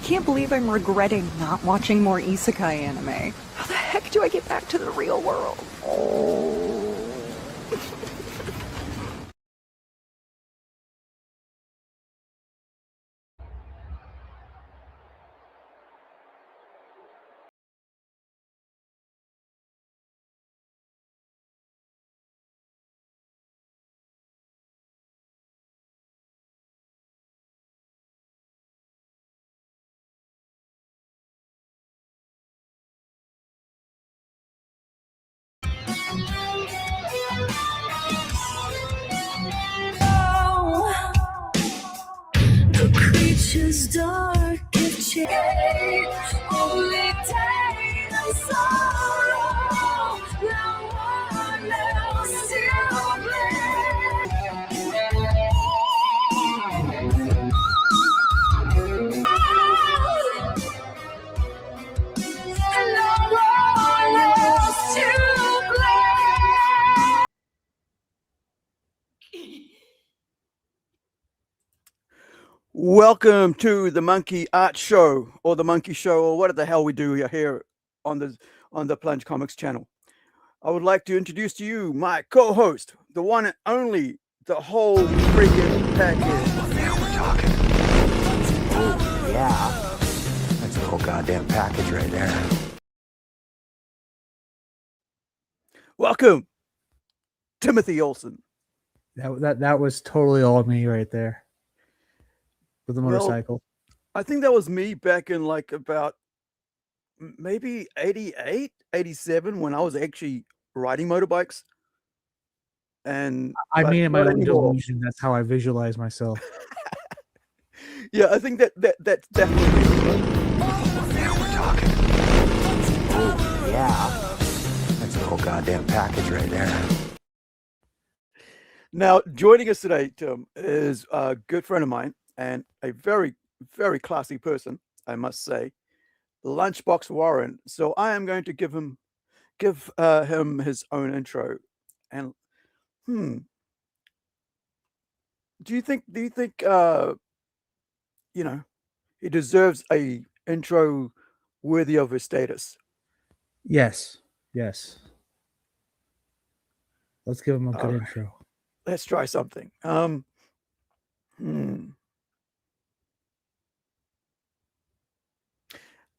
can't believe I'm regretting not watching more isekai anime. How the heck do I get back to the real world? Oh. The creature's dark if change, only pain and sorrow. No one else to blame. No one else to blame. Welcome to the Monkey Art Show, or the Monkey Show, or what the hell we do here on the Plunge Comics channel. I would like to introduce to you my co-host, the one and only, the whole freaking package. Now we're talking. Oh, yeah. That's the whole goddamn package right there. Welcome, Timothy Olsen. That was totally all me right there. With the motorcycle. I think that was me back in like about maybe 88, 87 when I was actually riding motorbikes. And I mean, in my own anymore. delusion, that's how I visualize myself. Yeah, I think that's definitely. Now we're talking. Oh, yeah. That's the whole goddamn package right there. Now, joining us today, Tim, is a good friend of mine and a very, very classy person, I must say, Lunchbox Warren. So I am going to give him his own intro. And do you think he deserves a intro worthy of his status? Yes. Let's give him a good All right. intro. Let's try something.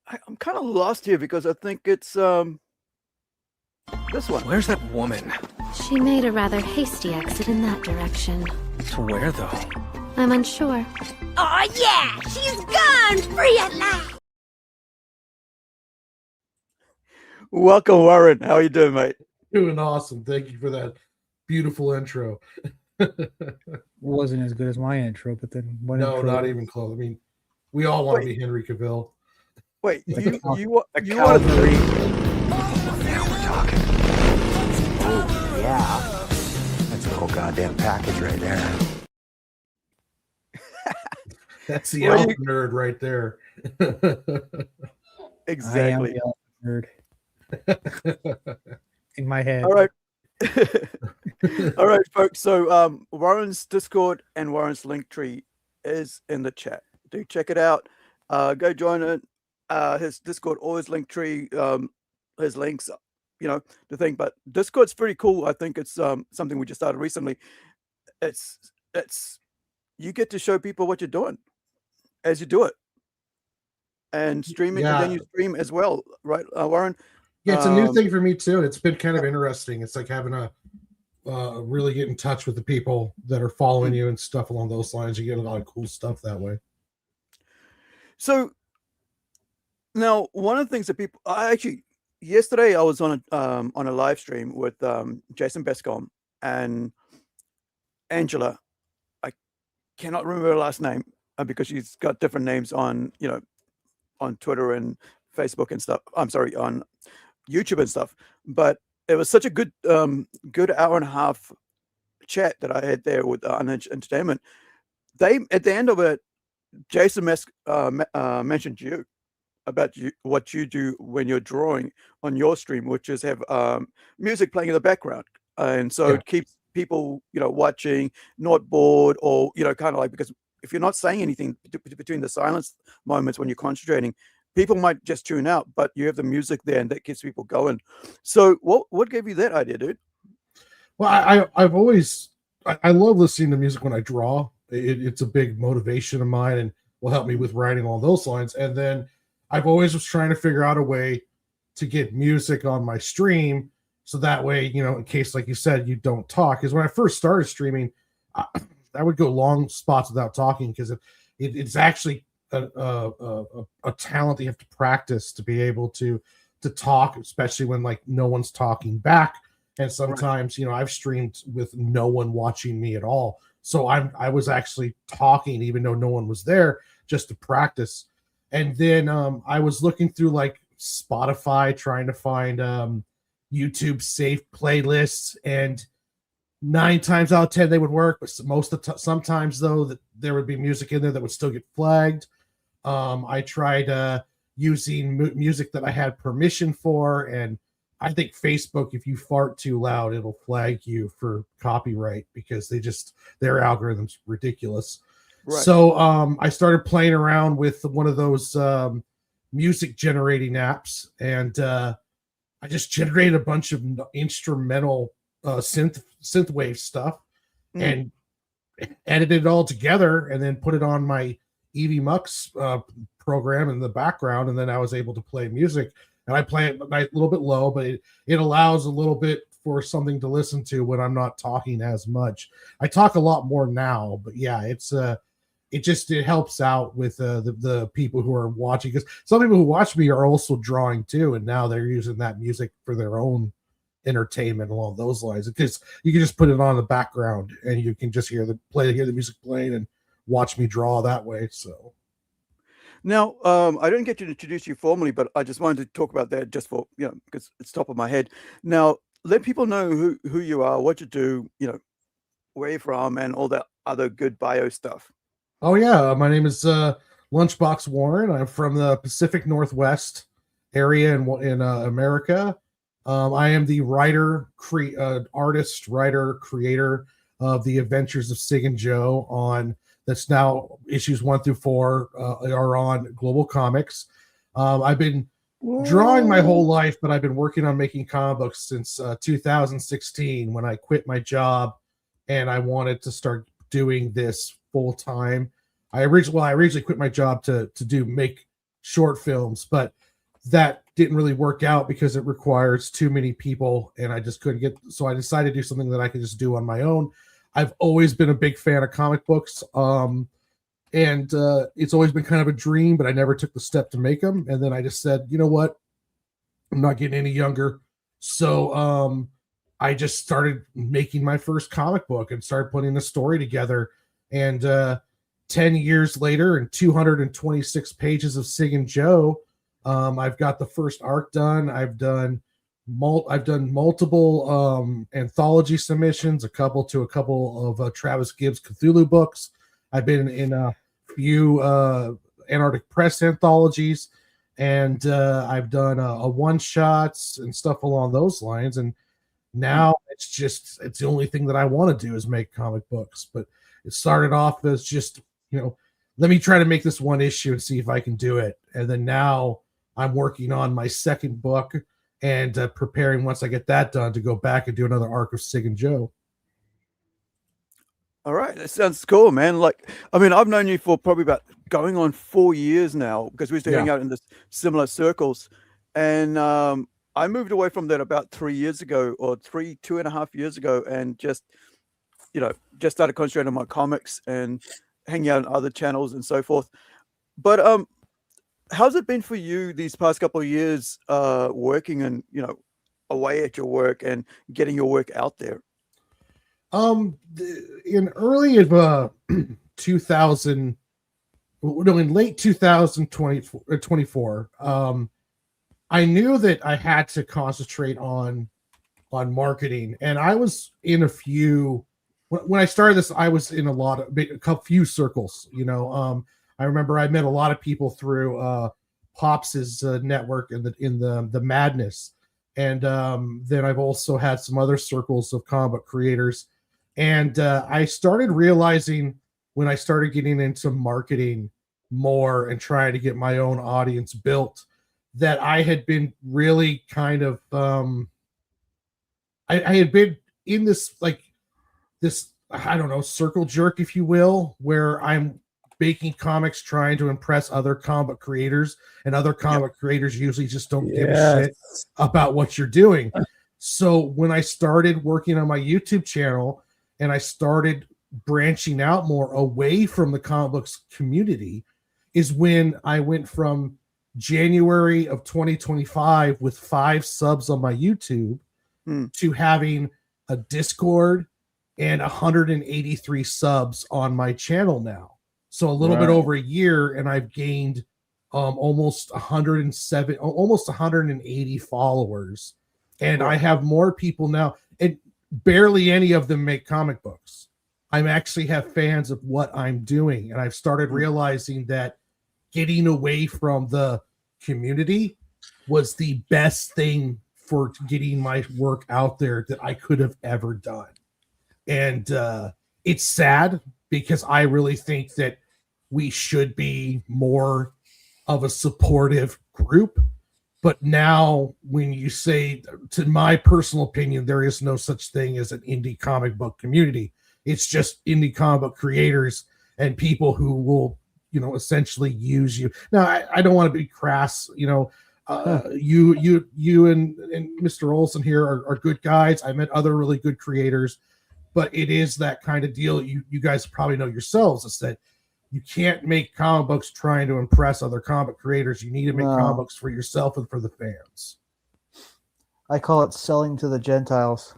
I'm kind of lost here because I think it's this one. Where's that woman? She made a rather hasty exit in that direction. To where, though? I'm unsure. Oh yeah, she's gone free at last. Welcome, Warren. How are you doing, mate? Doing awesome. Thank you for that beautiful intro. Wasn't as good as my intro, but then what? No, intro? not even close. I mean, we all want to be Henry Cavill. Wait, you want Calvary. Now we're talking. Oh, yeah. That's the whole goddamn package right there. That's the elf nerd right there. exactly. I am the elf nerd. In my head. All right. All right, folks. So Warren's Discord and Warren's Linktree is in the chat. Do check it out. Go join it. His Discord or his Linktree, his links, the thing. But Discord's pretty cool. I think it's something we just started recently. It's you get to show people what you're doing as you do it, and streaming, and then you stream as well, right, Warren? Yeah, it's a new thing for me too. It's been kind of interesting. It's like having a really get in touch with the people that are following you and stuff along those lines. You get a lot of cool stuff that way. So now, one of the things that people, yesterday I was on a live stream with Jason Bescom and Angela. I cannot remember her last name because she's got different names on Twitter and Facebook and stuff. I'm sorry, on YouTube and stuff. But it was such a good hour and a half chat that I had there with Unhinged Entertainment. They, at the end of it, Jason mentioned you about what you do when you're drawing on your stream, which is have music playing in the background, and so it keeps people watching, not bored, or kind of like, because if you're not saying anything between the silence moments when you're concentrating, people might just tune out, but you have the music there and that keeps people going. So what gave you that idea, dude? Well, I've always I love listening to music when I draw. It's a big motivation of mine and will help me with writing along those lines. And then I've always was trying to figure out a way to get music on my stream, so that way, in case, like you said, you don't talk. Because when I first started streaming, I would go long spots without talking, because it's actually a talent that you have to practice to be able to talk, especially when like no one's talking back. And sometimes, I've streamed with no one watching me at all. So I was actually talking even though no one was there, just to practice. And then I was looking through like Spotify, trying to find YouTube safe playlists, and 9 times out of 10 they would work, but sometimes though that there would be music in there that would still get flagged. I tried using music that I had permission for, and I think Facebook, if you fart too loud, it'll flag you for copyright, because their algorithm's ridiculous. Right. So I started playing around with one of those music generating apps, and I just generated a bunch of instrumental synthwave stuff and edited it all together, and then put it on my EV Mux program in the background, and then I was able to play music. And I play it a little bit low, but it allows a little bit for something to listen to when I'm not talking as much. I talk a lot more now, but yeah, it helps out with the people who are watching, because some people who watch me are also drawing too, and now they're using that music for their own entertainment along those lines, because you can just put it on the background and you can just hear the music playing and watch me draw that way. So now, I didn't get to introduce you formally, but I just wanted to talk about that just for, because it's top of my head. Now, let people know who you are, what you do, where you're from, and all that other good bio stuff. Oh, yeah. My name is Lunchbox Warren. I'm from the Pacific Northwest area in America. I am the artist, writer, creator of the Adventures of Sig and Joe that's now issues 1 through 4 are on Global Comics. I've been drawing my whole life, but I've been working on making comic books since 2016, when I quit my job and I wanted to start doing this full time. I originally quit my job to make short films, but that didn't really work out because it requires too many people, and I just couldn't so I decided to do something that I could just do on my own. I've always been a big fan of comic books, and it's always been kind of a dream, but I never took the step to make them. And then I just said, you know what? I'm not getting any younger. So I just started making my first comic book and started putting a story together. And 10 years later and 226 pages of Sig and Joe, I've got the first arc done. I've done multiple anthology submissions, a couple of Travis Gibbs Cthulhu books. I've been in a few Antarctic Press anthologies, and I've done a one-shots and stuff along those lines. And now it's the only thing that I want to do is make comic books. But it started off as just, let me try to make this one issue and see if I can do it. And then now I'm working on my second book, and preparing, once I get that done, to go back and do another arc of Sig and Joe. All right, that sounds cool, man. I've known you for probably about going on 4 years now, because we used to hang out in this similar circles. And I moved away from that about 3 years ago, or 2.5 years ago, and just started concentrating on my comics and hanging out on other channels and so forth. But how's it been for you these past couple of years, working and away at your work and getting your work out there? In early of in late 2024, I knew that I had to concentrate on marketing, and I was in a few. When I started this, I was in a few circles. I remember I met a lot of people through Pops's network in the Madness, and then I've also had some other circles of comic book creators, and I started realizing when I started getting into marketing more and trying to get my own audience built, that I had been really kind of I had been in this this I don't know, circle jerk, if you will, where I'm making comics trying to impress other comic creators, and other comic creators usually just don't give a shit about what you're doing. So when I started working on my YouTube channel and I started branching out more away from the comic books community, is when I went from January of 2025 with 5 subs on my YouTube to having a Discord and 183 subs on my channel now. So a little bit over a year, and I've gained almost 180 followers. And I have more people now, and barely any of them make comic books. I actually have fans of what I'm doing, and I've started realizing that getting away from the community was the best thing for getting my work out there that I could have ever done. And it's sad, because I really think that we should be more of a supportive group. But now when you say, to my personal opinion, there is no such thing as an indie comic book community. It's just indie comic book creators and people who will, essentially use you. Now, I don't want to be crass, you and Mr. Olson here are good guys. I met other really good creators, but it is that kind of deal. You guys probably know yourselves, is that you can't make comic books trying to impress other comic creators. You need to make comic books for yourself and for the fans. I call it selling to the Gentiles.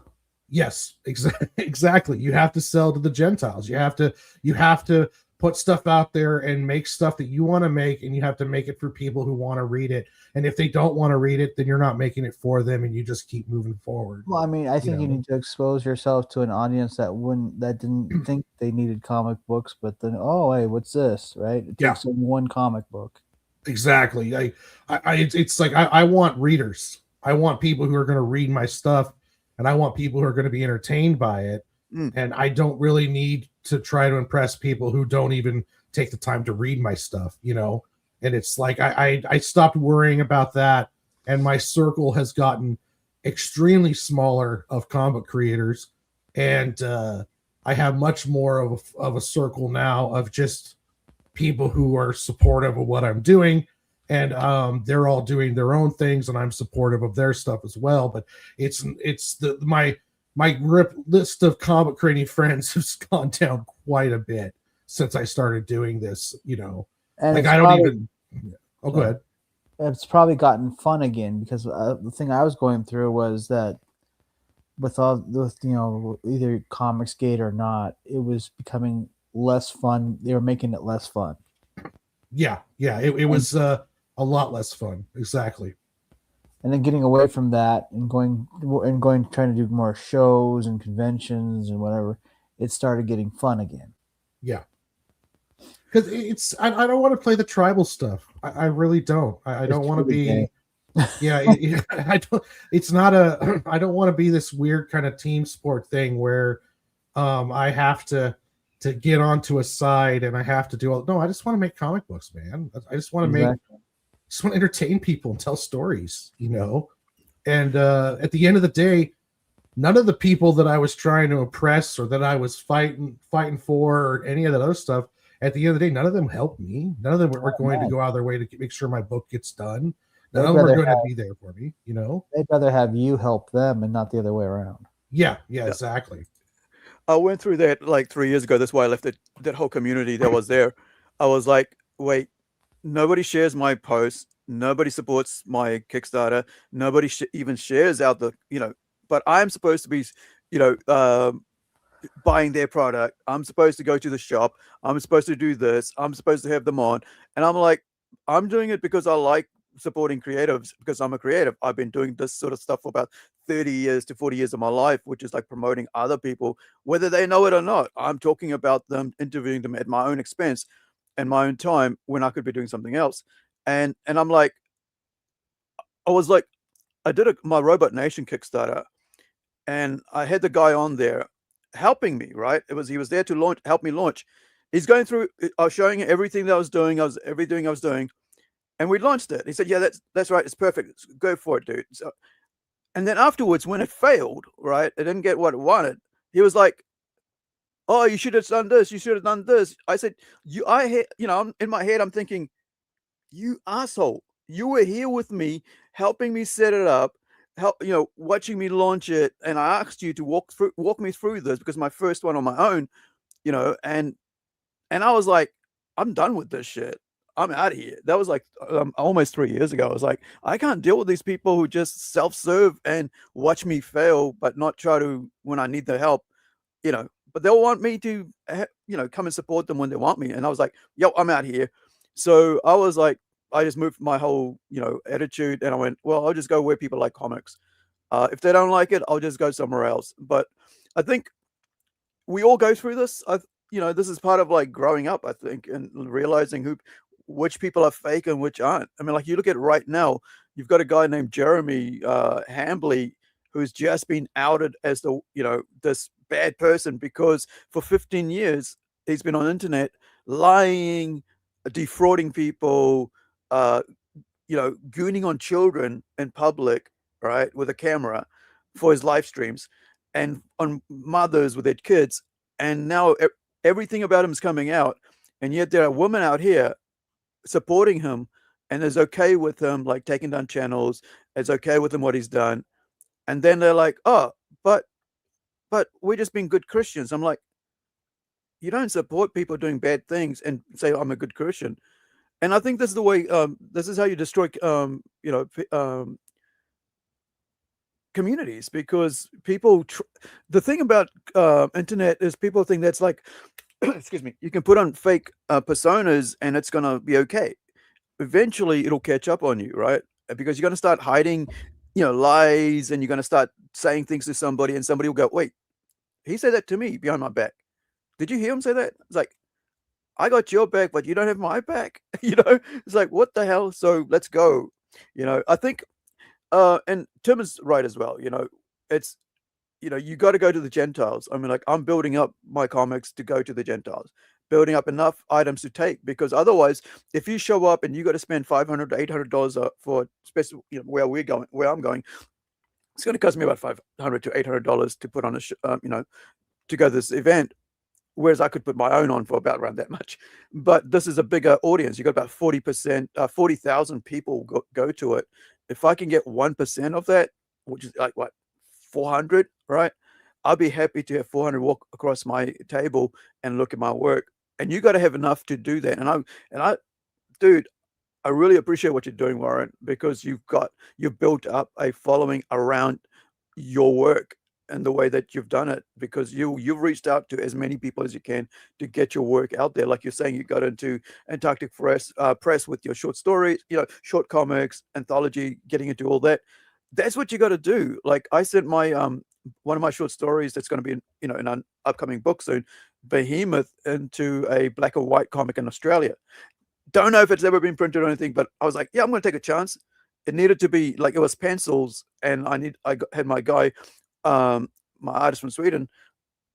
Yes, exactly. You have to sell to the Gentiles. You have to put stuff out there and make stuff that you want to make, and you have to make it for people who want to read it. And if they don't want to read it, then you're not making it for them, and you just keep moving forward. Well, I mean, I think you need to expose yourself to an audience that didn't think they needed comic books, but then, oh, hey, what's this, right? It takes one comic book. Exactly. It's like I want readers. I want people who are going to read my stuff, and I want people who are going to be entertained by it. And I don't really need to try to impress people who don't even take the time to read my stuff, And it's like I stopped worrying about that, and my circle has gotten extremely smaller of comic creators, and I have much more of a circle now of just people who are supportive of what I'm doing, and they're all doing their own things, and I'm supportive of their stuff as well. But it's my list of comic creating friends has gone down quite a bit since I stared doing this, And like I don't even. Oh, go ahead. It's probably gotten fun again, because the thing I was going through was that with either Comicsgate or not, it was becoming less fun. They were making it less fun. Yeah. It was a lot less fun. Exactly. And then getting away from that and going trying to do more shows and conventions and whatever, it started getting fun again. Yeah. Because I don't want to play the tribal stuff. I really don't. I don't want to be. Yeah, I don't. It's not a. I don't want to be this weird kind of team sport thing where, I have to get onto a side and I have to do all. No, I just want to make comic books, man. I just want to just want to entertain people and tell stories, And at the end of the day, none of the people that I was trying to impress or that I was fighting for or any of that other stuff, at the end of the day, none of them helped me. None of them were going to go out of their way to make sure my book gets done. None of them are going to be there for me, They'd rather have you help them and not the other way around. Yeah, exactly. I went through that like 3 years ago. That's why I left that whole community that was there. I was like, wait, nobody shares my posts. Nobody supports my Kickstarter. Nobody even shares out but I'm supposed to be, buying their product. I'm supposed to go to the shop. I'm supposed to do this. I'm supposed to have them on. And I'm like, I'm doing it because I like supporting creatives, because I'm a creative. I've been doing this sort of stuff for about 30 years to 40 years of my life, which is like promoting other people, whether they know it or not. I'm talking about them, interviewing them at my own expense and my own time when I could be doing something else. And I'm like, I did my Robot Nation Kickstarter, and I had the guy on there helping me, right? He was there to help me launch. He's going through. I was showing him everything that I was doing. Everything I was doing, and we launched it. He said, "Yeah, that's right. It's perfect. Go for it, dude." So, and then afterwards, when it failed, right, it didn't get what it wanted. He was like, "Oh, you should have done this. You should have done this." I said, in my head, I'm thinking, "You asshole! You were here with me, helping me set it up, watching me launch it, and I asked you to walk me through this because my first one on my own, and I was like, I'm done with this shit. I'm out of here." That was like almost 3 years ago. I was like, I can't deal with these people who just self-serve and watch me fail, but not try to when I need their help, But they'll want me to, come and support them when they want me. And I was like, yo, I'm out here. So I was like, I just moved my whole, attitude, and I went, well, I'll just go where people like comics. If they don't like it, I'll just go somewhere else. But I think we all go through this. This is part of like growing up, I think, and realizing which people are fake and which aren't. I mean, like you look at it right now, you've got a guy named Jeremy Hambley who's just been outed as this bad person because for 15 years he's been on the internet lying, defrauding people, gooning on children in public, right, with a camera for his live streams, and on mothers with their kids. And now everything about him is coming out, and yet there are women out here supporting him and is okay with him, like taking down channels. It's okay with him what he's done, and then they're like, "Oh, but we're just being good Christians." I'm like, you don't support people doing bad things and say I'm a good Christian. And I think this is the way. This is how you destroy, communities, because people. The thing about internet is people think that's like, excuse me, you can put on fake personas and it's gonna be okay. Eventually, it'll catch up on you, right? Because you're gonna start hiding, lies, and you're gonna start saying things to somebody, and somebody will go, "Wait, he said that to me behind my back. Did you hear him say that?" It's like, I got your back, but you don't have my back. It's like, what the hell? So let's go. I think, and Tim is right as well. It's, you got to go to the Gentiles. I mean, like, I'm building up my comics to go to the Gentiles, building up enough items to take, because otherwise, if you show up and you got to spend $500 to $800 for special, where I'm going, it's going to cost me about $500 to $800 to put on to go to this event. Whereas I could put my own on for about around that much. But this is a bigger audience. You got about 40,000 people go to it. If I can get 1% of that, which is like what, 400, right? I'll be happy to have 400 walk across my table and look at my work. And you got to have enough to do that. Dude, I really appreciate what you're doing, Warren, because you've built up a following around your work and the way that you've done it, because you've reached out to as many people as you can to get your work out there. Like you're saying, you got into Antarctic press with your short stories, short comics, anthology, getting into all that. That's what you got to do. Like I sent my one of my short stories that's going to be in an upcoming book soon, Behemoth, into a black and white comic in Australia. Don't know if it's ever been printed or anything, but I was like, yeah, I'm going to take a chance. It needed to be like, it was pencils, and I had my guy, my artist from Sweden,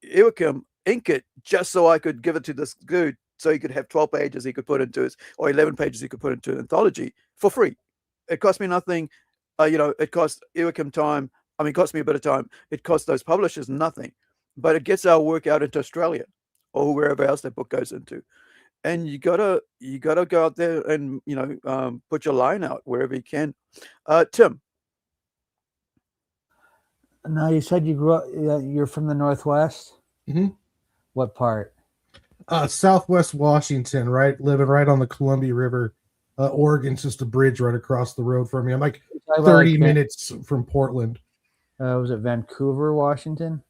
Joachim, ink it just so I could give it to this dude, so he could have 12 pages he could put into his, or 11 pages he could put into an anthology for free. It cost me nothing. It cost Joachim time. I mean, it cost me a bit of time. It cost those publishers nothing, but it gets our work out into Australia or wherever else that book goes into. And you gotta go out there and put your line out wherever you can. Tim. Now, you said you grew up. You're from the Northwest. Mm-hmm. What part? Southwest Washington, right? Living right on the Columbia River. Oregon's just a bridge right across the road from me. I'm like 30 minutes from Portland. Was it Vancouver, Washington?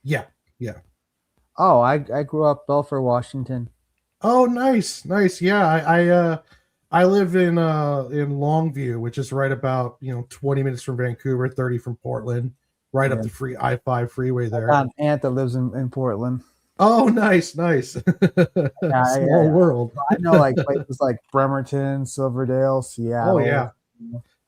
Yeah. Oh, I grew up Belfort, Washington. Oh, nice. Yeah, I live in Longview, which is right about 20 minutes from Vancouver, 30 from Portland, right up the free I-5 freeway there. I got an aunt that lives in Portland. Oh, nice. Small world. I know, like places like Bremerton, Silverdale, Seattle. Oh yeah.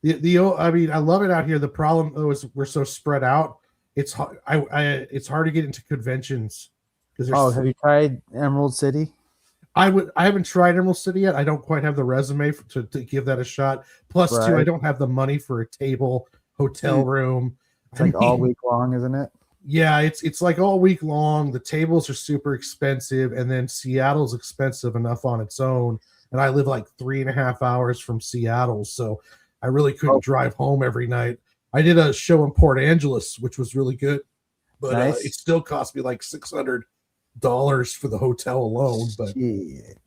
I mean, I love it out here. The problem though is we're so spread out. It's hard to get into conventions. Have you tried Emerald City? I haven't tried Emerald City yet. I don't quite have the resume to give that a shot. Plus, too, I Right. don't have the money for a table, hotel room. It's like all week long, isn't it? Yeah, it's like all week long. The tables are super expensive, and then Seattle's expensive enough on its own. And I live like 3.5 hours from Seattle, so I really couldn't drive home every night. I did a show in Port Angeles, which was really good, but Nice. it still cost me like $600 for the hotel alone. But Shit.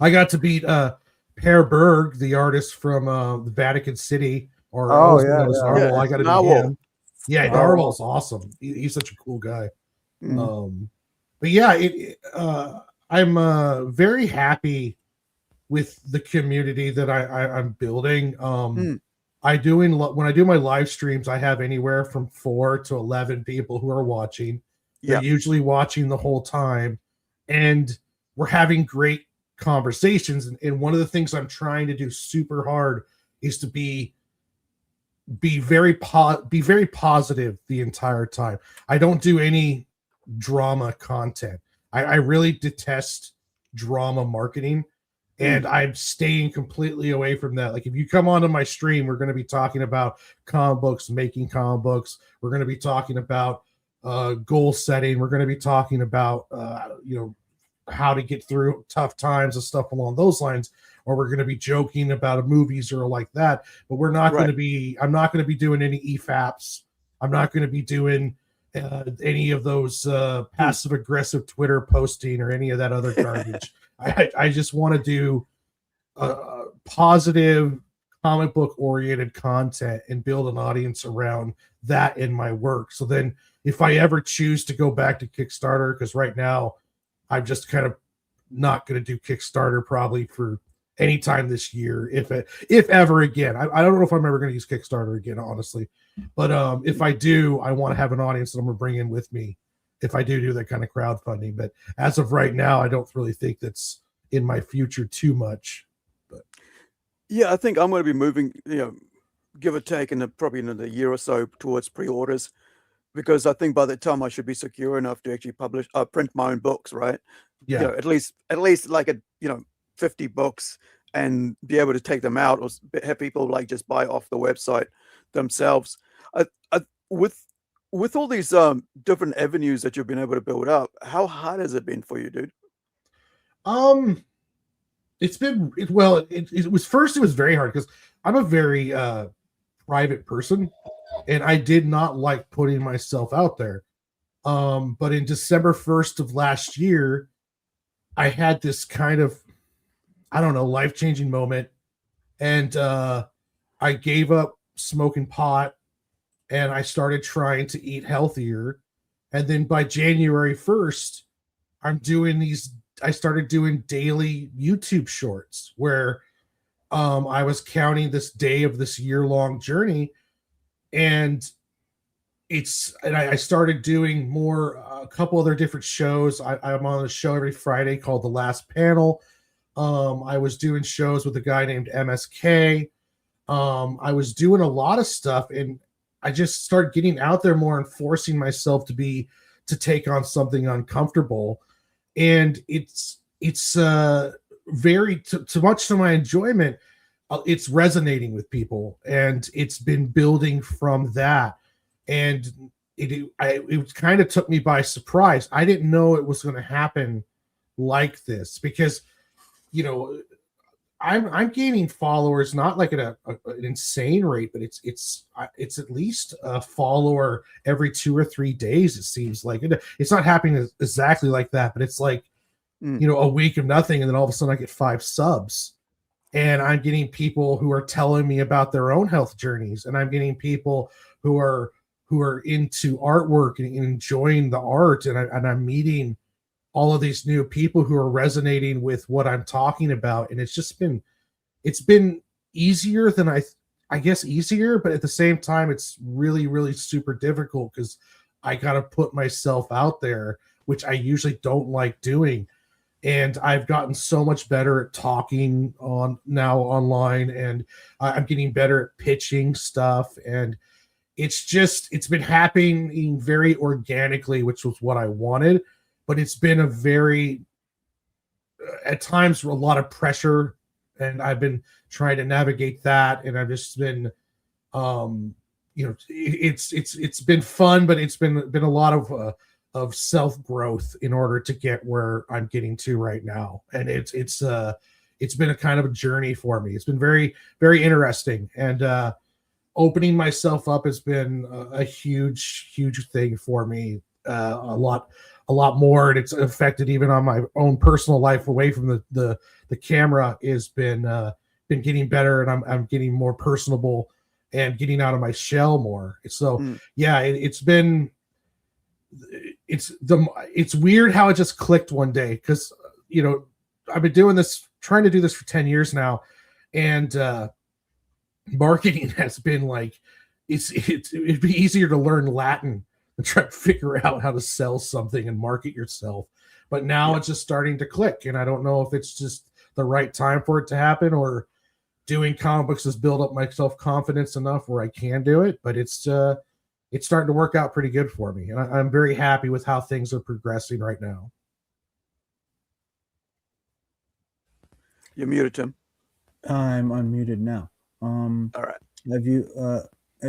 I got to meet Per Berg, the artist from the Vatican City, or Oh, also yeah, known as yeah. Narwhal. Yeah, I got to meet Narwhal. him. Yeah, Narwhal. Narwhal's awesome. He's such a cool guy. Mm. But yeah, I'm very happy with the community that I'm building. When I do my live streams, I have anywhere from 4 to 11 people who are watching. They're Yeah. usually watching the whole time, and we're having great conversations. And one of the things I'm trying to do super hard is to be very positive the entire time. I don't do any drama content. I really detest drama marketing, and I'm staying completely away from that. Like, if you come onto my stream, we're going to be talking about comic books, making comic books. We're going to be talking about goal setting. We're going to be talking about how to get through tough times and stuff along those lines. Or we're going to be joking about movies or like that. But we're not going to be. I'm not going to be doing any EFAPs. I'm not going to be doing any of those passive aggressive Twitter posting or any of that other garbage. I just want to do positive comic book oriented content and build an audience around that in my work. So then if I ever choose to go back to Kickstarter, because right now I'm just kind of not going to do Kickstarter probably for any time this year, if ever again. I don't know if I'm ever going to use Kickstarter again, honestly. But if I do, I want to have an audience that I'm going to bring in with me if I do that kind of crowdfunding. But as of right now, I don't really think that's in my future too much. But Yeah, I think I'm going to be moving, give or take, probably in a year or so towards pre-orders, because I think by the time I should be secure enough to actually print my own books, right? yeah, At least like 50 books, and be able to take them out or have people like just buy off the website themselves. With all these different avenues that you've been able to build up, how hard has it been for you, dude? It's been it was very hard because I'm a very private person, and I did not like putting myself out there. But in December 1st of last year, I had this kind of, I don't know, life-changing moment, and I gave up smoking pot, and I started trying to eat healthier. And then by January 1st, I started doing daily YouTube shorts where I was counting this day of this year-long journey, and I started doing more, a couple other different shows. I'm on a show every Friday called The Last Panel. I was doing shows with a guy named MSK. I was doing a lot of stuff, and I just started getting out there more and forcing myself to take on something uncomfortable. And it's very too much to my enjoyment. It's resonating with people, and it's been building from that. And it kind of took me by surprise. I didn't know it was going to happen like this, because I'm gaining followers, not like at an insane rate, but it's at least a follower every 2 or 3 days. It seems like it's not happening exactly like that, but it's like a week of nothing, and then all of a sudden I get 5 subs, and I'm getting people who are telling me about their own health journeys, and I'm getting people who are into artwork and enjoying the art, and I'm meeting all of these new people who are resonating with what I'm talking about. And it's been easier than I guess easier, but at the same time, it's really, really super difficult because I got to put myself out there, which I usually don't like doing. And I've gotten so much better at talking online, and I'm getting better at pitching stuff. And it's been happening very organically, which was what I wanted. But it's been a very at times a lot of pressure, and I've been trying to navigate that, and I've just been it's been fun, but it's been a lot of self growth in order to get where I'm getting to right now, and it's been a kind of a journey for me. It's been very, very interesting, and opening myself up has been a huge thing for me. A lot more, and it's affected even on my own personal life away from the camera. Has been getting better, and I'm getting more personable and getting out of my shell more. So yeah, it's weird how it just clicked one day, because I've been trying to do this for 10 years now, and marketing has been like it'd be easier to learn Latin and try to figure out how to sell something and market yourself. But now it's just starting to click, and I don't know if it's just the right time for it to happen, or doing comic books has built up my self-confidence enough where I can do it. But it's starting to work out pretty good for me, and I'm very happy with how things are progressing right now. You're muted, Tim. I'm unmuted now. All right. Have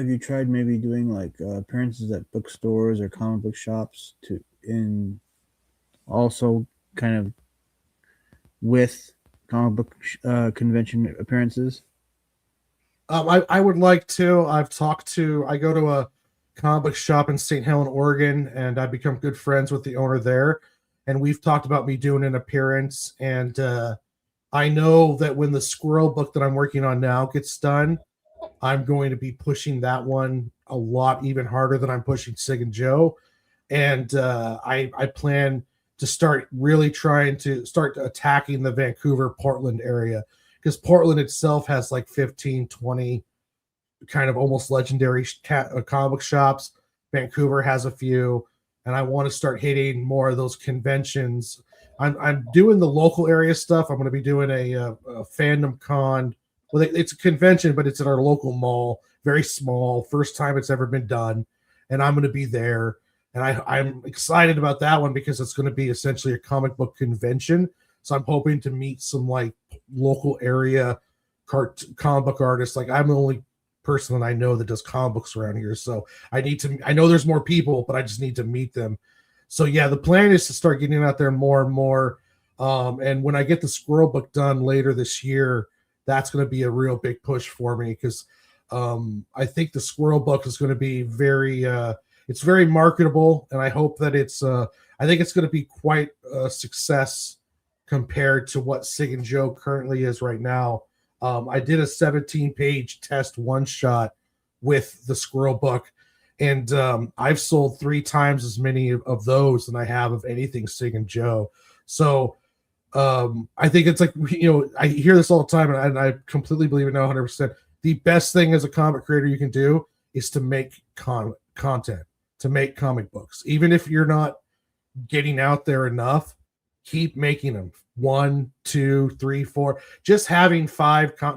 you tried maybe doing like appearances at bookstores or comic book shops in also kind of with comic book convention appearances? I would like to. I go to a comic book shop in St. Helens, Oregon, and I've become good friends with the owner there. And we've talked about me doing an appearance. And I know that when the Squirrel book that I'm working on now gets done, I'm going to be pushing that one a lot even harder than I'm pushing Sig and Joe. And I plan to start really trying to start attacking the Vancouver, Portland area, because Portland itself has like 15, 20 kind of almost legendary comic book shops. Vancouver has a few, and I want to start hitting more of those conventions. I'm doing the local area stuff. I'm going to be doing a fandom con. Well, it's a convention, but it's at our local mall, very small, first time it's ever been done, and I'm going to be there. And I'm excited about that one because it's going to be essentially a comic book convention. So I'm hoping to meet some like local area comic book artists. Like, I'm the only person that I know that does comic books around here. So I know there's more people, but I just need to meet them. So yeah, the plan is to start getting out there more and more. And when I get the Squirrel book done later this year, that's going to be a real big push for me, because I think the Squirrel book is going to be it's very marketable, and I hope that I think it's going to be quite a success compared to what Sig and Joe currently is right now. I did a 17-page test one-shot with the Squirrel book, and I've sold 3 times as many of those than I have of anything Sig and Joe. So I think it's like, I hear this all the time, and I completely believe it now 100%. The best thing as a comic creator you can do is to make content, to make comic books. Even if you're not getting out there enough, keep making them. 1, 2, 3, 4. Just having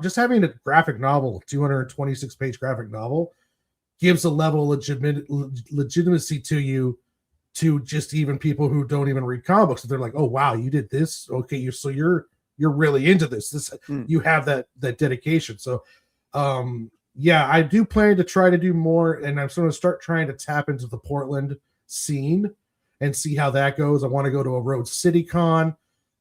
just having a graphic novel, 226-page graphic novel, gives a level of legitimacy to you, to just even people who don't even read comic books. They're like, oh wow, you did this. Okay, you're really into this. You have that dedication. So yeah, I do plan to try to do more, and I'm going to start trying to tap into the Portland scene and see how that goes. I want to go to a Road City Con.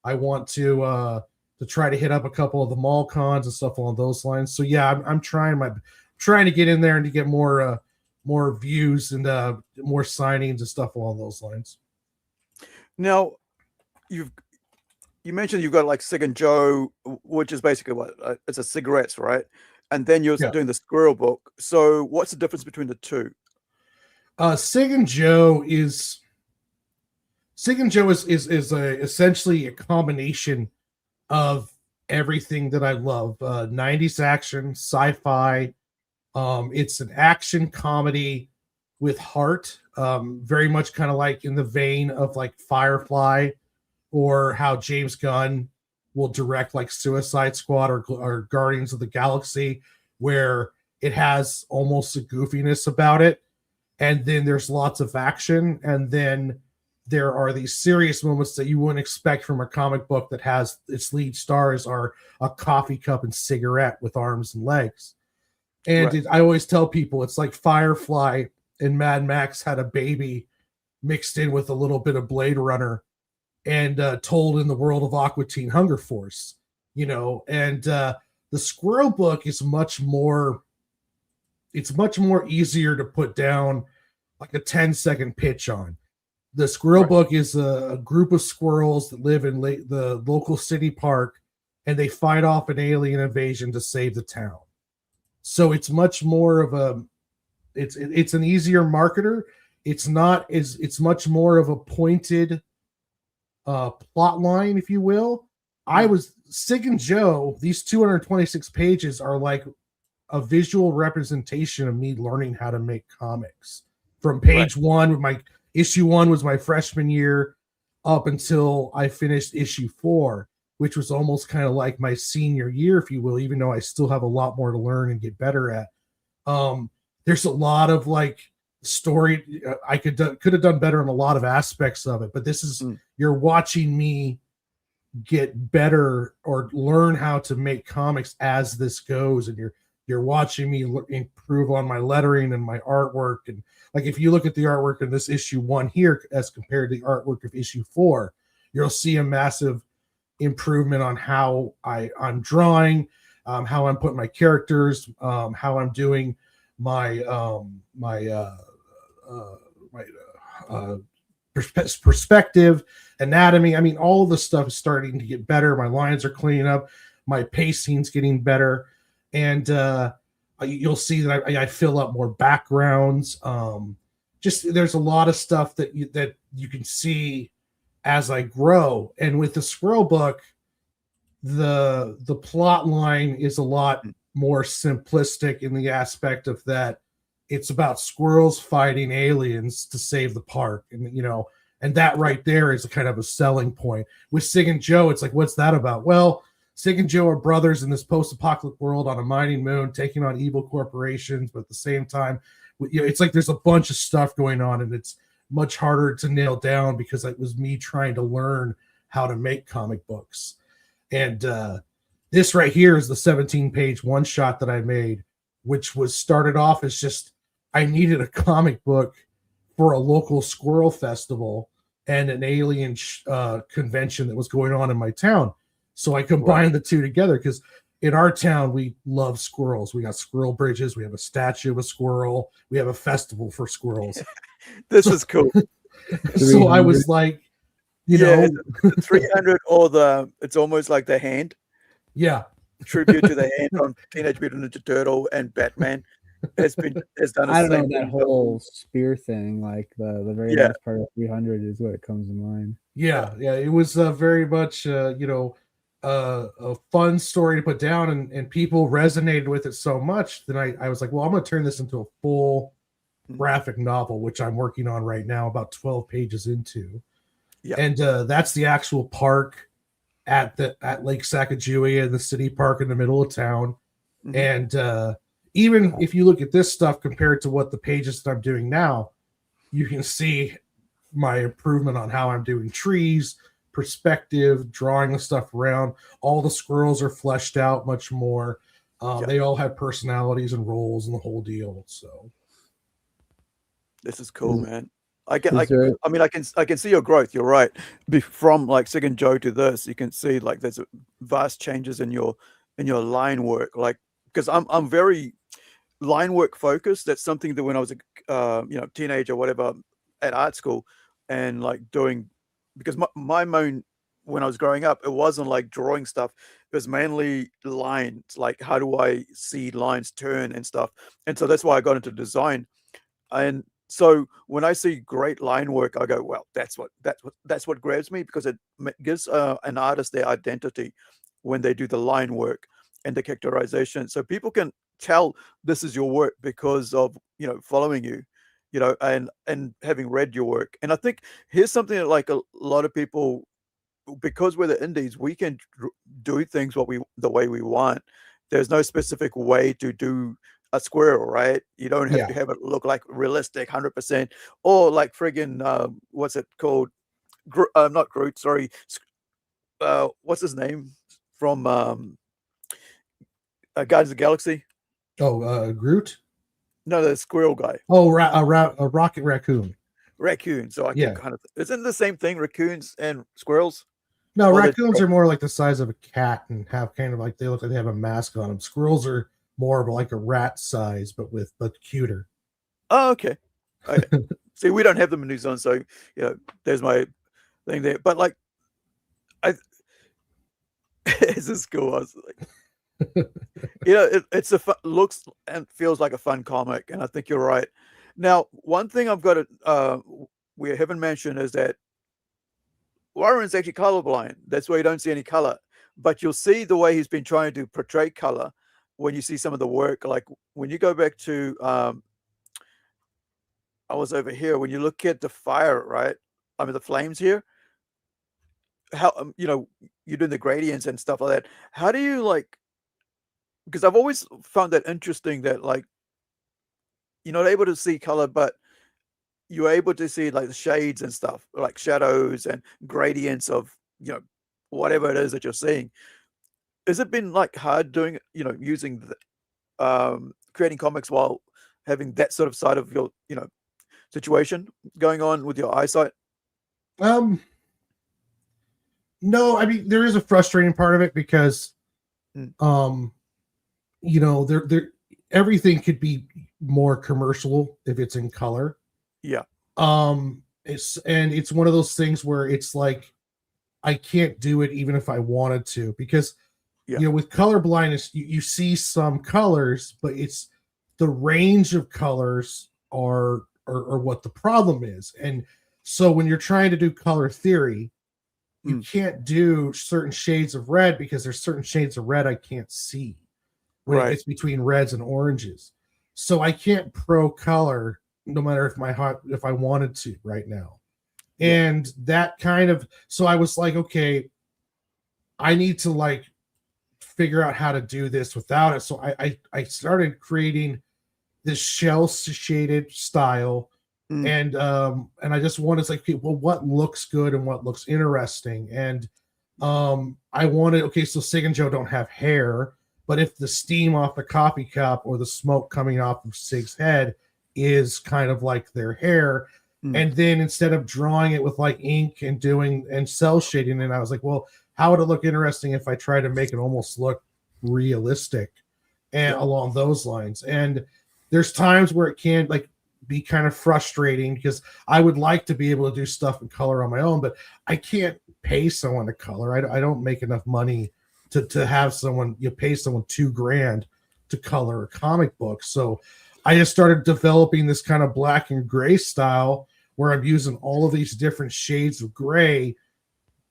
I want to try to hit up a couple of the mall cons and stuff along those lines. So yeah, I'm trying to get in there and to get more views and more signings and stuff along those lines. Now, you mentioned you've got like Sig and Joe, which is basically what it's a cigarettes, right? And then you're doing the Squirrel book. So what's the difference between the two? Sig and Joe is essentially a combination of everything that I love. 90s action, sci-fi. It's an action comedy with heart, very much kind of like in the vein of like Firefly, or how James Gunn will direct like Suicide Squad or Guardians of the Galaxy, where it has almost a goofiness about it. And then there's lots of action. And then there are these serious moments that you wouldn't expect from a comic book that has its lead stars are a coffee cup and cigarette with arms and legs. And Right. I always tell people it's like Firefly and Mad Max had a baby mixed in with a little bit of Blade Runner and told in the world of Aqua Teen Hunger Force, you know. And the Squirrel book is much more easier to put down like a 10-second pitch on. The Squirrel book is a group of squirrels that live in the local city park, and they fight off an alien invasion to save the town. So it's much more of it's an easier marketer. It's much more of a pointed plot line, if you will. Sig and Joe, these 226 pages are like a visual representation of me learning how to make comics from page one. With my issue 1 was my freshman year up until I finished issue 4, which was almost kind of like my senior year, if you will, even though I still have a lot more to learn and get better at. There's a lot of like story I could have done better in a lot of aspects of it, but this is you're watching me get better or learn how to make comics as this goes, and you're watching me improve on my lettering and my artwork. And like if you look at the artwork in this issue 1 here as compared to the artwork of issue 4, you'll see a massive improvement on how I'm drawing, how I'm putting my characters, how I'm doing my perspective, anatomy. I mean, all of the stuff is starting to get better. My lines are cleaning up. My pacing's getting better. And you'll see that I fill up more backgrounds. Just there's a lot of stuff that you can see as I grow. And with the Squirrel book, the plot line is a lot more simplistic in the aspect of that it's about squirrels fighting aliens to save the park. And, you know, and that right there is a kind of a selling point. With Sig and Joe, it's like, what's that about? Well, Sig and Joe are brothers in this post-apocalyptic world on a mining moon, taking on evil corporations, but at the same time, you know, it's like there's a bunch of stuff going on, and it's much harder to nail down because it was me trying to learn how to make comic books. And this right here is the 17-page one-shot that I made, which was started off as just I needed a comic book for a local squirrel festival and an alien convention that was going on in my town. So I combined the two together because in our town, we love squirrels. We got squirrel bridges. We have a statue of a squirrel. We have a festival for squirrels. This is cool. So I was like, you know, the 300 or it's almost like the hand. Yeah. Tribute to the hand on Teenage Mutant Ninja Turtle and Batman has done. I don't know, that whole spear thing, like the very last part of 300 is what comes to mind. Yeah, it was very much a fun story to put down, and people resonated with it so much that I was like, well, I'm going to turn this into a full graphic novel, which I'm working on right now, about 12 pages into. Yeah. And that's the actual park at Lake Sacagawea, the city park in the middle of town. Mm-hmm. And even if you look at this stuff compared to what the pages that I'm doing now, you can see my improvement on how I'm doing trees, perspective, drawing the stuff around. All the squirrels are fleshed out much more. They all have personalities and roles and the whole deal. So this is cool, man. I can see your growth. You're right. From like Sig and Joe to this, you can see like there's vast changes in your line work. Like, because I'm very line work focused. That's something that when I was a teenager or whatever at art school, and like doing, because my main when I was growing up, it wasn't like drawing stuff. It was mainly lines. Like, how do I see lines turn and stuff? And so that's why I got into design. And so when I see great line work, I go, well, that's what grabs me, because it gives an artist their identity when they do the line work and the characterization. So people can tell this is your work because of, following you, and having read your work. And I think here's something that like a lot of people, because we're the indies, we can do things the way we want. There's no specific way to do a squirrel, right? You don't have Yeah. to have it look like realistic 100%, or like friggin' what's it called? Not Groot, sorry. What's his name from Guardians of the Galaxy? Oh, Groot. No, the squirrel guy, Oh, a rocket raccoon. raccoon. So I can Yeah. kind of isn't it the same thing, raccoons and squirrels? No, Well, raccoons are more like the size of a cat and have kind of like they look like they have a mask on them. Squirrels are more of like a rat size, but cuter. Oh, okay. Okay. See, we don't have them in New Zealand, so there's my thing there. But like, I it's a school. I was like, it's looks and feels like a fun comic, and I think you're right. Now, one thing I've got to we haven't mentioned is that Warren's actually colorblind. That's why you don't see any color, but you'll see the way he's been trying to portray color when you see some of the work. Like when you go back to I was over here. When you look at the fire, right? I mean, the flames here. How you're doing the gradients and stuff like that. How do you like? Because I've always found that interesting that like you're not able to see color, but you're able to see like the shades and stuff, like shadows and gradients of whatever it is that you're seeing. Has it been like hard doing using creating comics while having that sort of side of your situation going on with your eyesight? No, I mean there is a frustrating part of it because there everything could be more commercial if it's in color. Yeah. It's one of those things where it's like I can't do it even if I wanted to because with color blindness you see some colors, but it's the range of colors are what the problem is. And so when you're trying to do color theory, you can't do certain shades of red because there's certain shades of red I can't see when it gets between reds and oranges. So I can't pro color no matter if I wanted to right now. And that kind of, so I was like, okay, I need to like figure out how to do this without it. So I started creating this shell shaded style. And I just wanted to like, okay, well, what looks good and what looks interesting. And I wanted, okay, so Sig and Joe don't have hair, but if the steam off the coffee cup or the smoke coming off of Sig's head is kind of like their hair, and then instead of drawing it with like ink and doing and cell shading, and I was like, well, how would it look interesting if I try to make it almost look realistic and along those lines? And there's times where it can like be kind of frustrating because I would like to be able to do stuff in color on my own, but I can't pay someone to color. I don't make enough money to have someone, pay someone $2,000 to color a comic book. So I just started developing this kind of black and gray style where I'm using all of these different shades of gray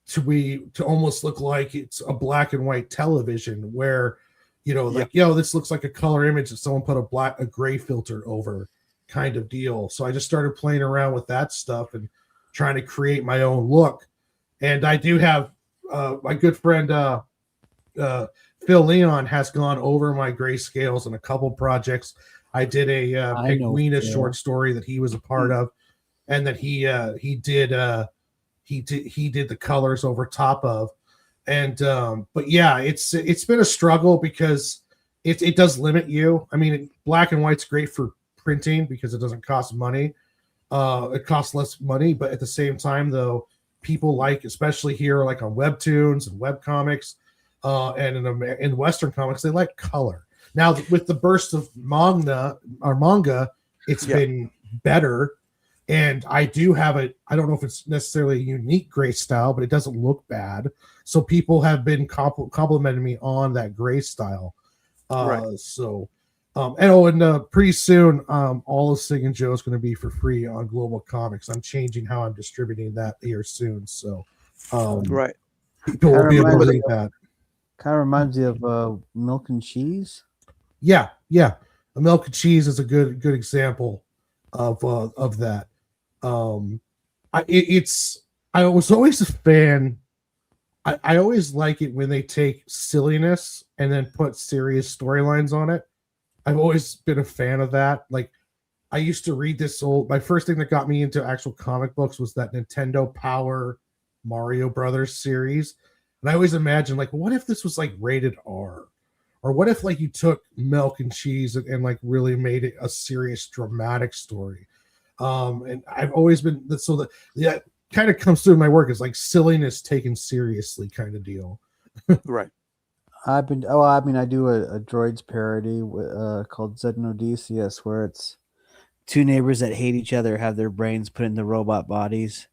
to almost look like it's a black and white television where, this looks like a color image that someone put a gray filter over kind of deal. So I just started playing around with that stuff and trying to create my own look. And I do have my good friend Phil Leon has gone over my grayscales in a couple projects. I did a Pinguina short story that he was a part of, and that he did the colors over top of. And but yeah, it's been a struggle because it does limit you. I mean, black and white's great for printing because it doesn't cost money. It costs less money, but at the same time, though, people like, especially here, like on webtoons and webcomics, and in Western comics, they like color. Now, with the burst of manga, it's been better. And I do have I don't know if it's necessarily a unique gray style, but it doesn't look bad. So people have been complimenting me on that gray style. So, and pretty soon, all of Sig and Joe is going to be for free on Global Comics. I'm changing how I'm distributing that here soon. So, people will be able to read that. Kind of reminds you of Milk and Cheese. Yeah. A Milk and Cheese is a good example of that. I was always a fan. I always like it when they take silliness and then put serious storylines on it. I've always been a fan of that. Like, I used to read this old. My first thing that got me into actual comic books was that Nintendo Power Mario Brothers series, and I always imagined like, what if this was like rated R, or what if like you took Milk and Cheese and like really made it a serious dramatic story. And I've always been so that yeah, kind of comes through my work is like silliness taken seriously kind of deal. Right. I do a droids parody called Xenodicius, where it's two neighbors that hate each other have their brains put into robot bodies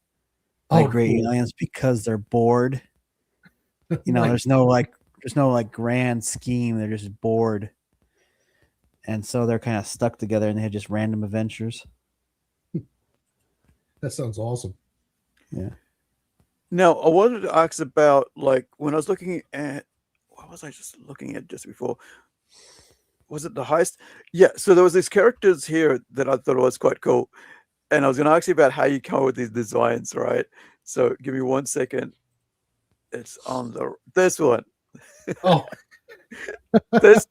by great cool. aliens because they're bored. You know, Right. there's no like grand scheme. They're just bored, and so they're kind of stuck together, and they have just random adventures. That sounds awesome. Yeah. Now, I wanted to ask about like when I was looking at what was I just looking at just before? Was it the heist? Yeah. So there was these characters here that I thought was quite cool, and I was going to ask you about how you come up with these designs, right? So give me 1 second. It's on this one. Oh, This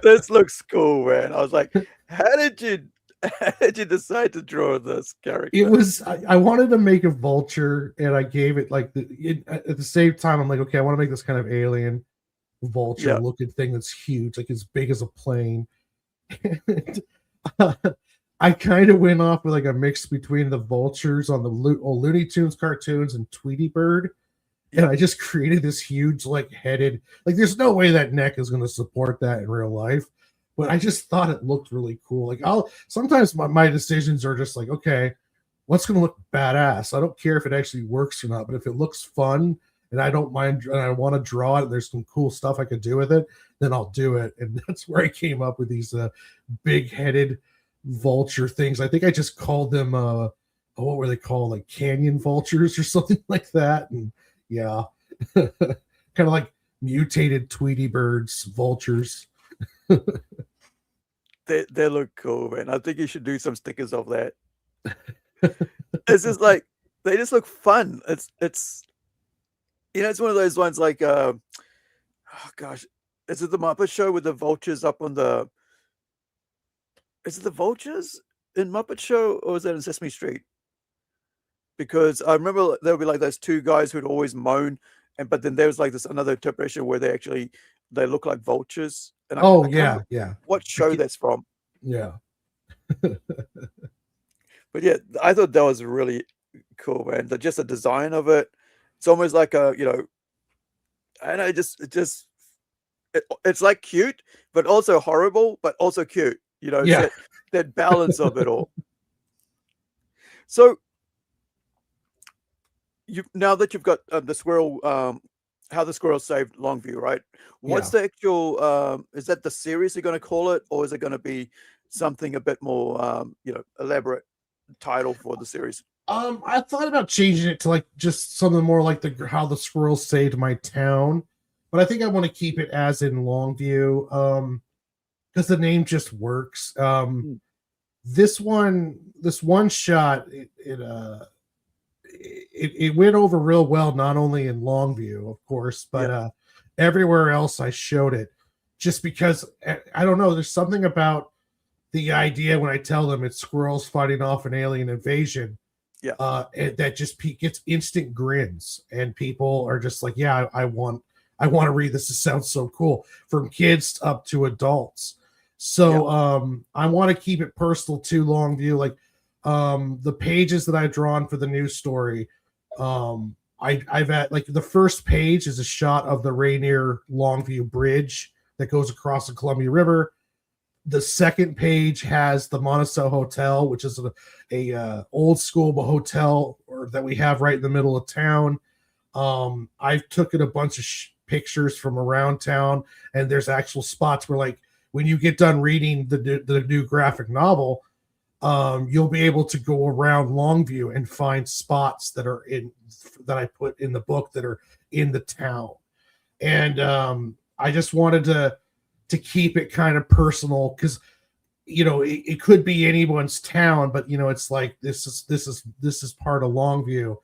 this looks cool, man. I was like, how did you decide to draw this character? it was. I wanted to make a vulture, and I gave it like at the same time. I'm like, okay, I want to make this kind of alien vulture looking thing that's huge, like as big as a plane. And, I kind of went off with like a mix between the vultures on the old Looney Tunes cartoons and Tweety Bird. And I just created this huge, like, headed, like, there's no way that neck is going to support that in real life. But I just thought it looked really cool. Like, sometimes my decisions are just like, okay, what's going to look badass? I don't care if it actually works or not, but if it looks fun and I don't mind and I want to draw it, and there's some cool stuff I could do with it, then I'll do it. And that's where I came up with these big headed vulture things. I think I just called them, what were they called? Like canyon vultures or something like that. And yeah, kind of like mutated Tweety birds, vultures. They look cool, man. I think you should do some stickers of that. It's just like they just look fun. It's you know, it's one of those ones like oh gosh, is it the Muppet Show with the vultures up on the? Is it the vultures in Muppet Show or is that in Sesame Street? Because I remember there would be like those two guys who'd always moan, but then there was like this another interpretation where they look like vultures. And I can't remember yeah. what show that's from. Yeah. But yeah, I thought that was really cool, man. Just the design of it. It's almost like a, you know, I don't know, it's like cute, but also horrible, but also cute. You know, Yeah. that balance of it all. So now that you've got the squirrel, how the squirrel saved Longview, right? What's the actual? Is that the series you're going to call it, or is it going to be something a bit more, you know, elaborate title for the series? I thought about changing it to like just something more like how the squirrels saved my town, but I think I want to keep it as in Longview, because the name just works. This one shot, it went over real well, not only in Longview, of course, but everywhere else I showed it, just because I don't know, there's something about the idea when I tell them it's squirrels fighting off an alien invasion. That just gets instant grins, and people are just like, yeah, I want to read this. This sounds so cool, from kids up to adults. So I want to keep it personal to Longview. Like the pages that I've drawn for the news story, I've had like the first page is a shot of the Rainier Longview Bridge that goes across the Columbia River. The second page has the Monticello Hotel, which is a old school hotel that we have right in the middle of town. I've taken a bunch of pictures from around town, and there's actual spots where, like, when you get done reading the new graphic novel, you'll be able to go around Longview and find spots that I put in the book that are in the town. And I just wanted to keep it kind of personal, because you know it could be anyone's town, but you know it's like this is part of Longview,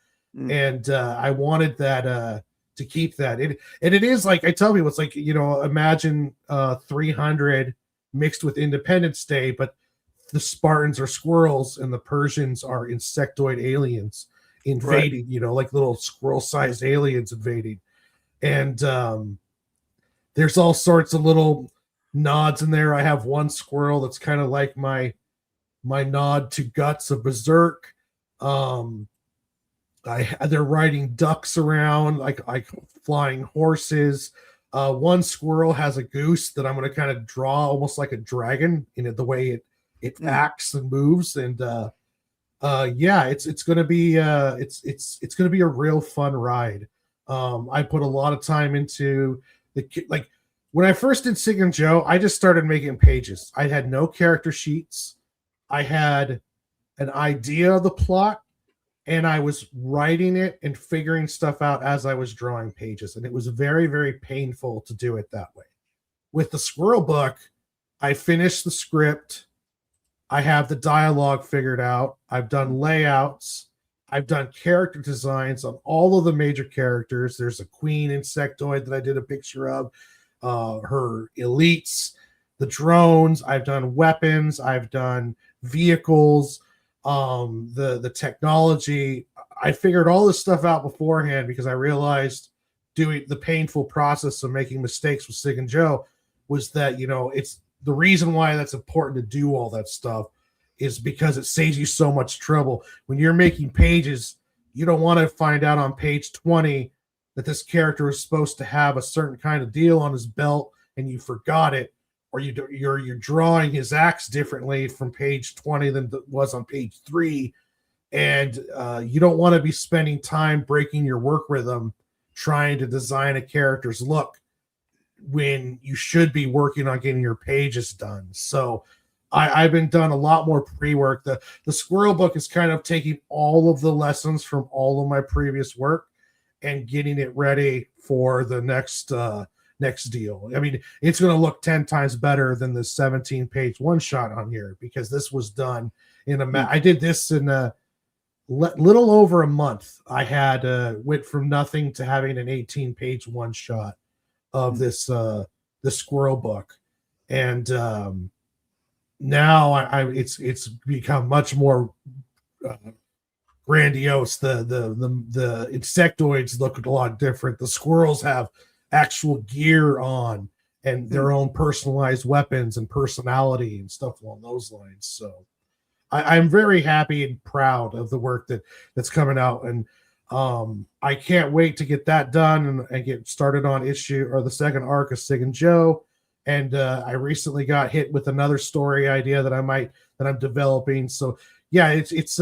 and I wanted that to keep that. And it is like I tell people, it's like, you know, imagine 300 mixed with Independence Day, but the Spartans are squirrels and the Persians are insectoid aliens invading, Right. you know, like little squirrel-sized aliens invading. And there's all sorts of little nods in there. I have one squirrel that's kind of like my nod to Guts of Berserk. They're riding ducks around like flying horses. One squirrel has a goose that I'm going to kind of draw almost like a dragon in the way it acts and moves. And yeah, it's going to be it's going to be a real fun ride. I put a lot of time into like when I first did Sig and Joe, I just started making pages. I had no character sheets. I had an idea of the plot, and I was writing it and figuring stuff out as I was drawing pages. And it was very, very painful to do it that way. With the Squirrel book, I finished the script. I have the dialogue figured out. I've done layouts. I've done character designs on all of the major characters. There's a queen insectoid that I did a picture of, her elites, the drones. I've done weapons. I've done vehicles, the technology. I figured all this stuff out beforehand because I realized doing the painful process of making mistakes with Sig and Joe was that, you know, it's the reason why that's important to do all that stuff is because it saves you so much trouble. When you're making pages, you don't want to find out on page 20 that this character is supposed to have a certain kind of deal on his belt and you forgot it, or you're drawing his axe differently from page 20 than it was on page 3, and you don't want to be spending time breaking your work rhythm trying to design a character's look when you should be working on getting your pages done. So I've been done a lot more pre-work. The Squirrel book is kind of taking all of the lessons from all of my previous work and getting it ready for the next deal. I mean, it's going to look 10 times better than the 17-page one-shot on here because this was done in I did this in a little over a month. I had went from nothing to having an 18-page one-shot of this the Squirrel book, and now it's become much more grandiose. The insectoids look a lot different. The squirrels have actual gear on and their own personalized weapons and personality and stuff along those lines. So I'm very happy and proud of the work that's coming out, and I can't wait to get that done and get started on the second arc of Sig and Joe. And I recently got hit with another story idea that I'm developing. So yeah, it's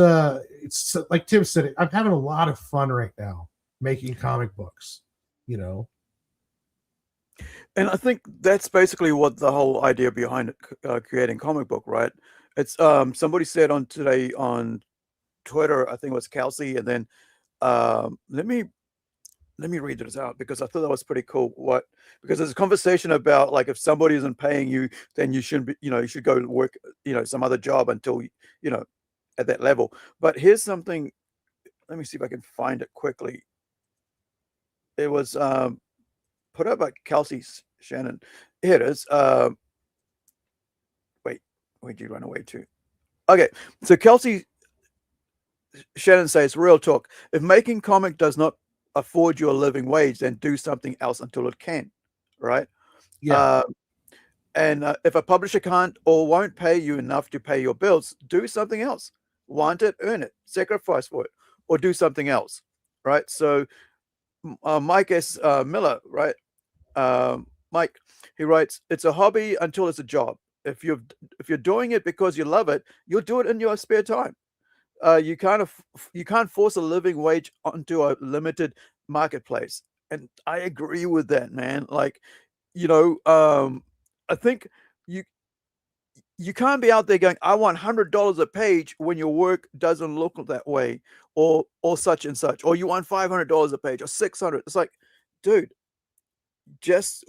like Tim said, I'm having a lot of fun right now making comic books, you know. And I think that's basically what the whole idea behind creating comic book, right? It's somebody said today on Twitter, I think it was Kelsey, and then let me read this out because I thought that was pretty cool. Because there's a conversation about like if somebody isn't paying you, then you shouldn't be, you should go work, some other job until at that level. But here's something. Let me see if I can find it quickly. It was put up by Kelsey Shannon. Here it is. Wait, where'd you run away to? Okay, so Kelsey Shannon says, real talk. If making comic does not afford you a living wage, then do something else until it can, right? Yeah. And if a publisher can't or won't pay you enough to pay your bills, do something else. Want it, earn it, sacrifice for it, or do something else, right? So Mike S. Miller, right? Mike, he writes, it's a hobby until it's a job. If you're doing it because you love it, you'll do it in your spare time. You can't force a living wage onto a limited marketplace, and I agree with that, man. Like, I think you can't be out there going, I want $100 a page when your work doesn't look that way, or such and such, or you want $500 a page or $600. It's like, dude, just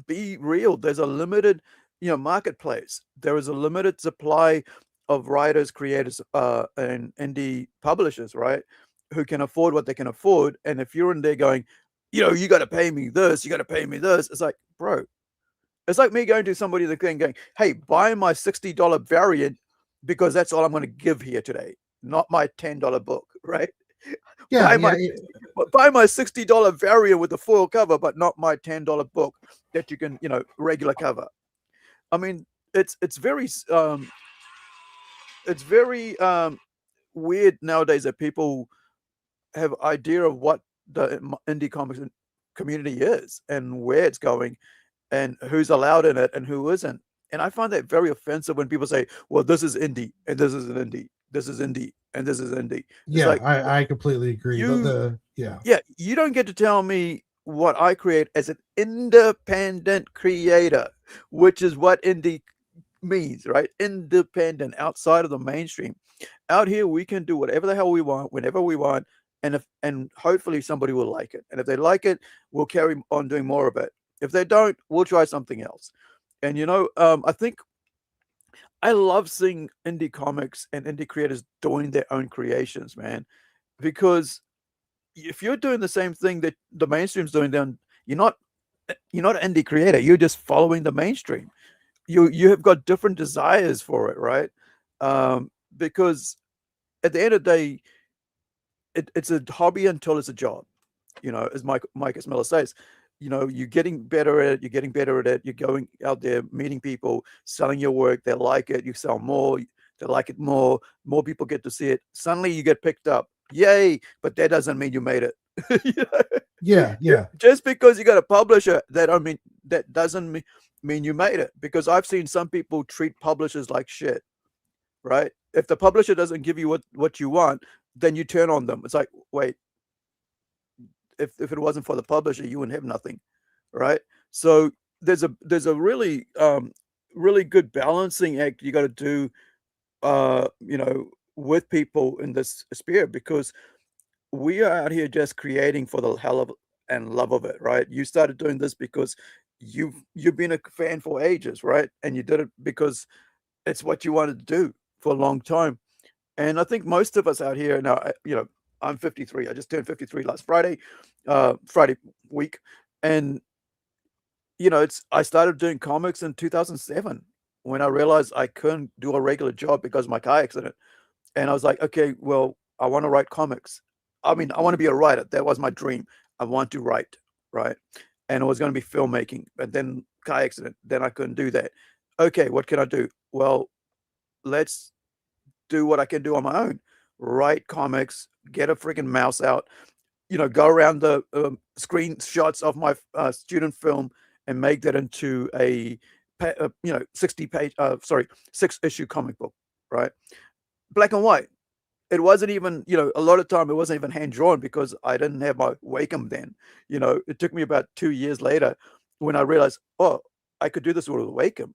be real. There's a limited marketplace. There is a limited supply of writers, creators, and indie publishers, right, who can afford what they can afford. And if you're in there going, you got to pay me this, you got to pay me this, it's like, bro, It's like me going to somebody that going, hey, buy my $60 variant because that's all I'm going to give here today, not my $10 book, right? Yeah, buy yeah, my buy my $60 variant with the foil cover, but not my $10 book that you can, regular cover. I mean, it's very weird nowadays that people have idea of what the indie comics community is and where it's going and who's allowed in it and who isn't. And I find that very offensive when people say, well, this is indie and this is an indie, this is indie and this is indie. It's yeah. like I completely agree. you Yeah, yeah, you don't get to tell me what I create as an independent creator, which is what indie means, right? Independent, outside of the mainstream. Out here, we can do whatever the hell we want, whenever we want, and hopefully somebody will like it. And if they like it, we'll carry on doing more of it. If they don't, we'll try something else. And I think I love seeing indie comics and indie creators doing their own creations, man, because if you're doing the same thing that the mainstream's doing, then you're not an indie creator. You're just following the mainstream. You have got different desires for it, right? Because at the end of the day, it's a hobby until it's a job. As Mike Miller says, you're getting better at it. You're getting better at it. You're going out there, meeting people, selling your work. They like it. You sell more. They like it more. More people get to see it. Suddenly, you get picked up. Yay! But that doesn't mean you made it. You know? yeah. Just because you got a publisher, that doesn't mean you made it. Because I've seen some people treat publishers like shit. Right? If the publisher doesn't give you what you want, then you turn on them. It's like, wait, if it wasn't for the publisher, you wouldn't have nothing, right? So there's a really really good balancing act you got to do, with people in this sphere, because we are out here just creating for the hell of and love of it, right? You started doing this because you've been a fan for ages, right? And you did it because it's what you wanted to do for a long time. And I think most of us out here now, I'm 53. I just turned 53 last Friday, Friday week, and I started doing comics in 2007 when I realized I couldn't do a regular job because of my car accident, and I was like, okay, well, I want to write comics. I mean, I want to be a writer. That was my dream. I want to write, right? And it was going to be filmmaking, but then car accident. Then I couldn't do that. Okay, what can I do? Well, let's do what I can do on my own. Write comics, get a freaking mouse out, go around the screenshots of my student film and make that into a 60 page, 6-issue comic book, right? Black and white. It wasn't even, a lot of time it wasn't even hand drawn because I didn't have my Wacom then. It took me about 2 years later when I realized, oh, I could do this with a Wacom.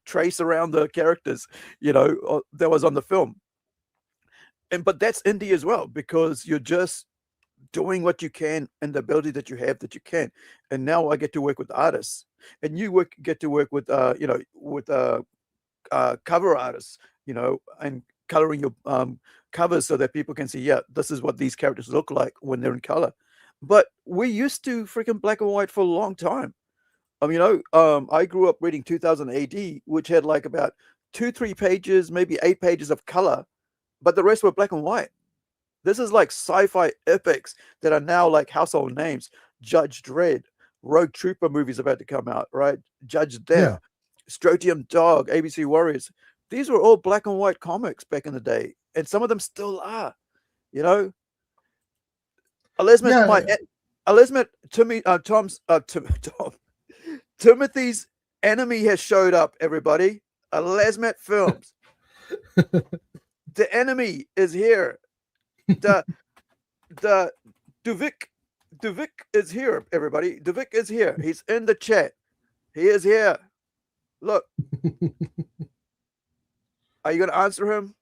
Trace around the characters, that was on the film. But that's indie as well, because you're just doing what you can and the ability that you have that you can. And now I get to work with artists, and you get to work with cover artists, and coloring your covers so that people can see, yeah, this is what these characters look like when they're in color. But we used to freaking black and white for a long time. I grew up reading 2000 AD, which had like about 2-3 pages, maybe 8 pages of color, but the rest were black and white. This is like sci-fi epics that are now like household names. Judge Dredd, Rogue Trooper movies about to come out, right? Judge Death, Strontium Dog, ABC Warriors. These were all black and white comics back in the day, and some of them still are. I'll admit, Timothy's enemy has showed up. Everybody, Lesmet Films. The enemy is here. The Duvik is here, everybody. Duvik is here. He's in the chat. He is here. Look. Are you going to answer him?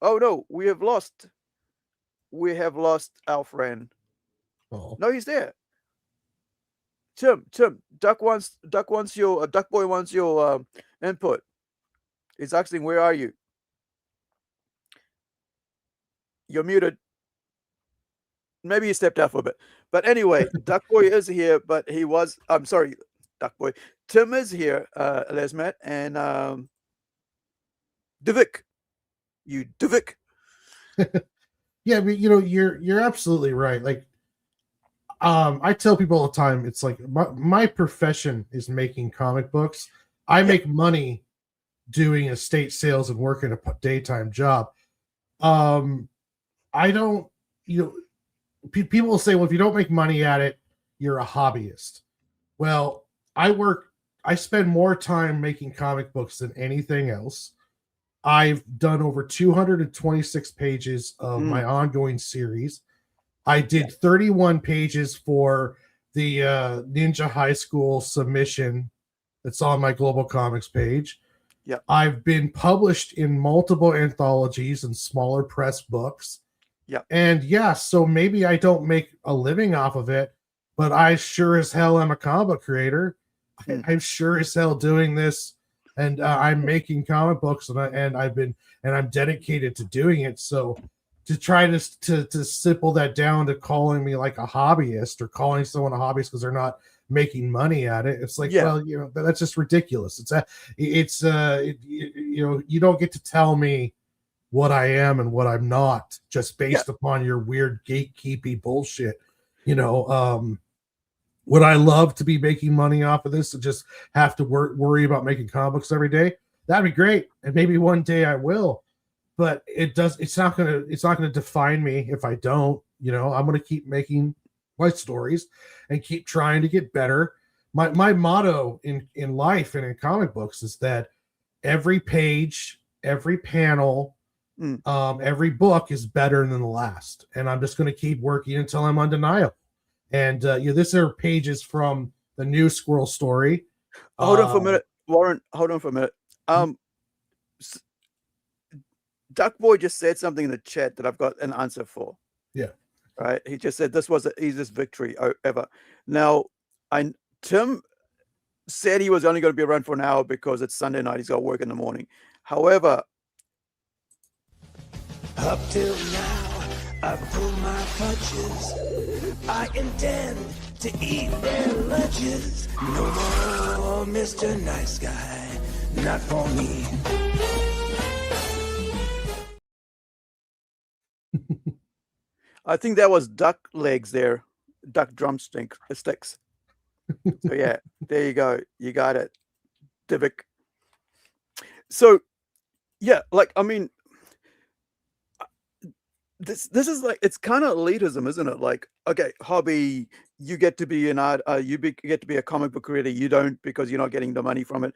Oh no, we have lost our friend. Oh. No, he's there. Tim, Duck Boy wants your input. He's asking, where are you? You're muted. Maybe you stepped out for a bit. But anyway, Duck Boy is here, but I'm sorry, Duck Boy. Tim is here, Lesmat, and Divik. You Divik. Yeah, but you're absolutely right. Like, I tell people all the time, it's like my profession is making comic books. I make money doing estate sales and working a daytime job. I don't, people will say, well, if you don't make money at it, you're a hobbyist. Well, I spend more time making comic books than anything else. I've done over 226 pages of my ongoing series. I did 31 pages for the Ninja High School submission that's on my Global Comics page. Yeah. I've been published in multiple anthologies and smaller press books. Yeah. And so maybe I don't make a living off of it, but I sure as hell am a comic book creator. I'm sure as hell doing this, and I'm making comic books, and I'm dedicated to doing it. So to try to simple that down to calling me like a hobbyist or calling someone a hobbyist because they're not making money at it, it's like, well, that's just ridiculous. You don't get to tell me what I am and what I'm not just based upon your weird gatekeepy bullshit. Would I love to be making money off of this and just have to worry about making comics every day? That'd be great, and maybe one day I will. But it's not gonna define me if I don't. I'm gonna keep making my stories and keep trying to get better. My motto in life and in comic books is that every page, every panel, every book is better than the last, and I'm just gonna keep working until I'm undeniable. And this are pages from the new Squirrel story. Hold on for a minute, Warren. Hold on for a minute. Duck Boy just said something in the chat that I've got an answer for. Yeah. Right. He just said this was the easiest victory ever. Now, Tim said he was only going to be around for an hour because it's Sunday night. He's got work in the morning. However, up till now, I've pulled my punches. I intend to eat their lunches. No more Mr. Nice Guy, not for me. I think that was duck legs there, duck drumsticks. So yeah, there you go. You got it, Divik. So yeah, like, I mean, this is like, it's kind of elitism, isn't it? Like, okay, hobby, you get to be an art, get to be a comic book creator. You don't, because you're not getting the money from it.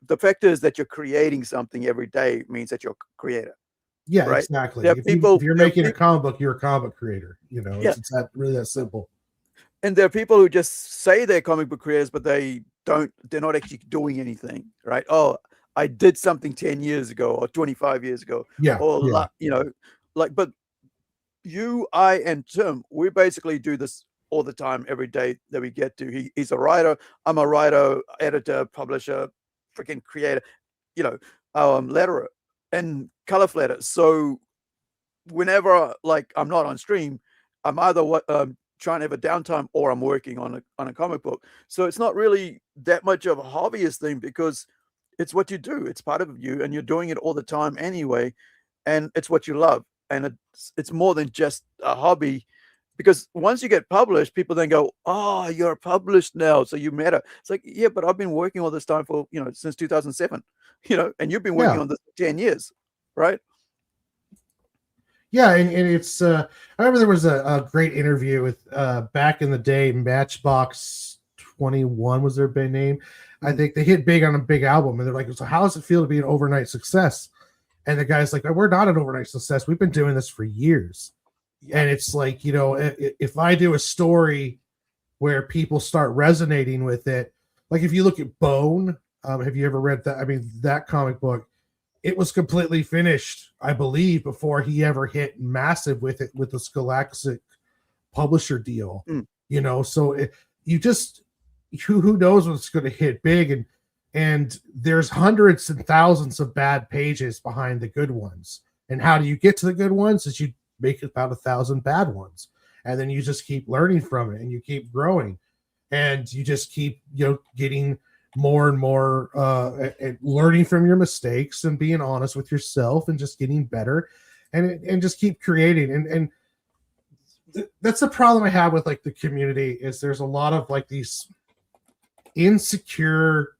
The fact is that you're creating something every day means that you're a creator. Yeah, right? exactly. If you're making a comic book, you're a comic book creator. It's that simple. And there are people who just say they're comic book creators, but they're not actually doing anything, right? Oh, I did something 10 years ago or 25 years ago. Yeah. Or, but you, I, and Tim, we basically do this all the time, every day that we get to. He's a writer. I'm a writer, editor, publisher, freaking creator, letterer and color flatter. So whenever I'm not on stream, I'm either trying to have a downtime or I'm working on a comic book. So it's not really that much of a hobbyist thing because it's what you do. It's part of you, and you're doing it all the time anyway, and it's what you love. And it's more than just a hobby, because once you get published, people then go, "Oh, you're published now, so you matter." It's like, yeah, but I've been working all this time for since 2007, and you've been working on this for 10 years, right? Yeah, and it's I remember there was a great interview with back in the day, Matchbox 21 was their big name. I think they hit big on a big album, and they're like, "So how does it feel to be an overnight success?" And the guy's like, "We're not an overnight success. We've been doing this for years." Yeah. And it's like, if I do a story where people start resonating with it, like if you look at Bone, have you ever read that? I mean, that comic book, it was completely finished, I believe, before he ever hit massive with it, with the Scholastic publisher deal. So who knows what's going to hit big, and there's hundreds and thousands of bad pages behind the good ones. And how do you get to the good ones? Is you make about 1,000 bad ones, and then you just keep learning from it, and you keep growing, and you just keep getting more and more learning from your mistakes and being honest with yourself and just getting better and just keep creating. And that's the problem I have with like the community is there's a lot of like these insecure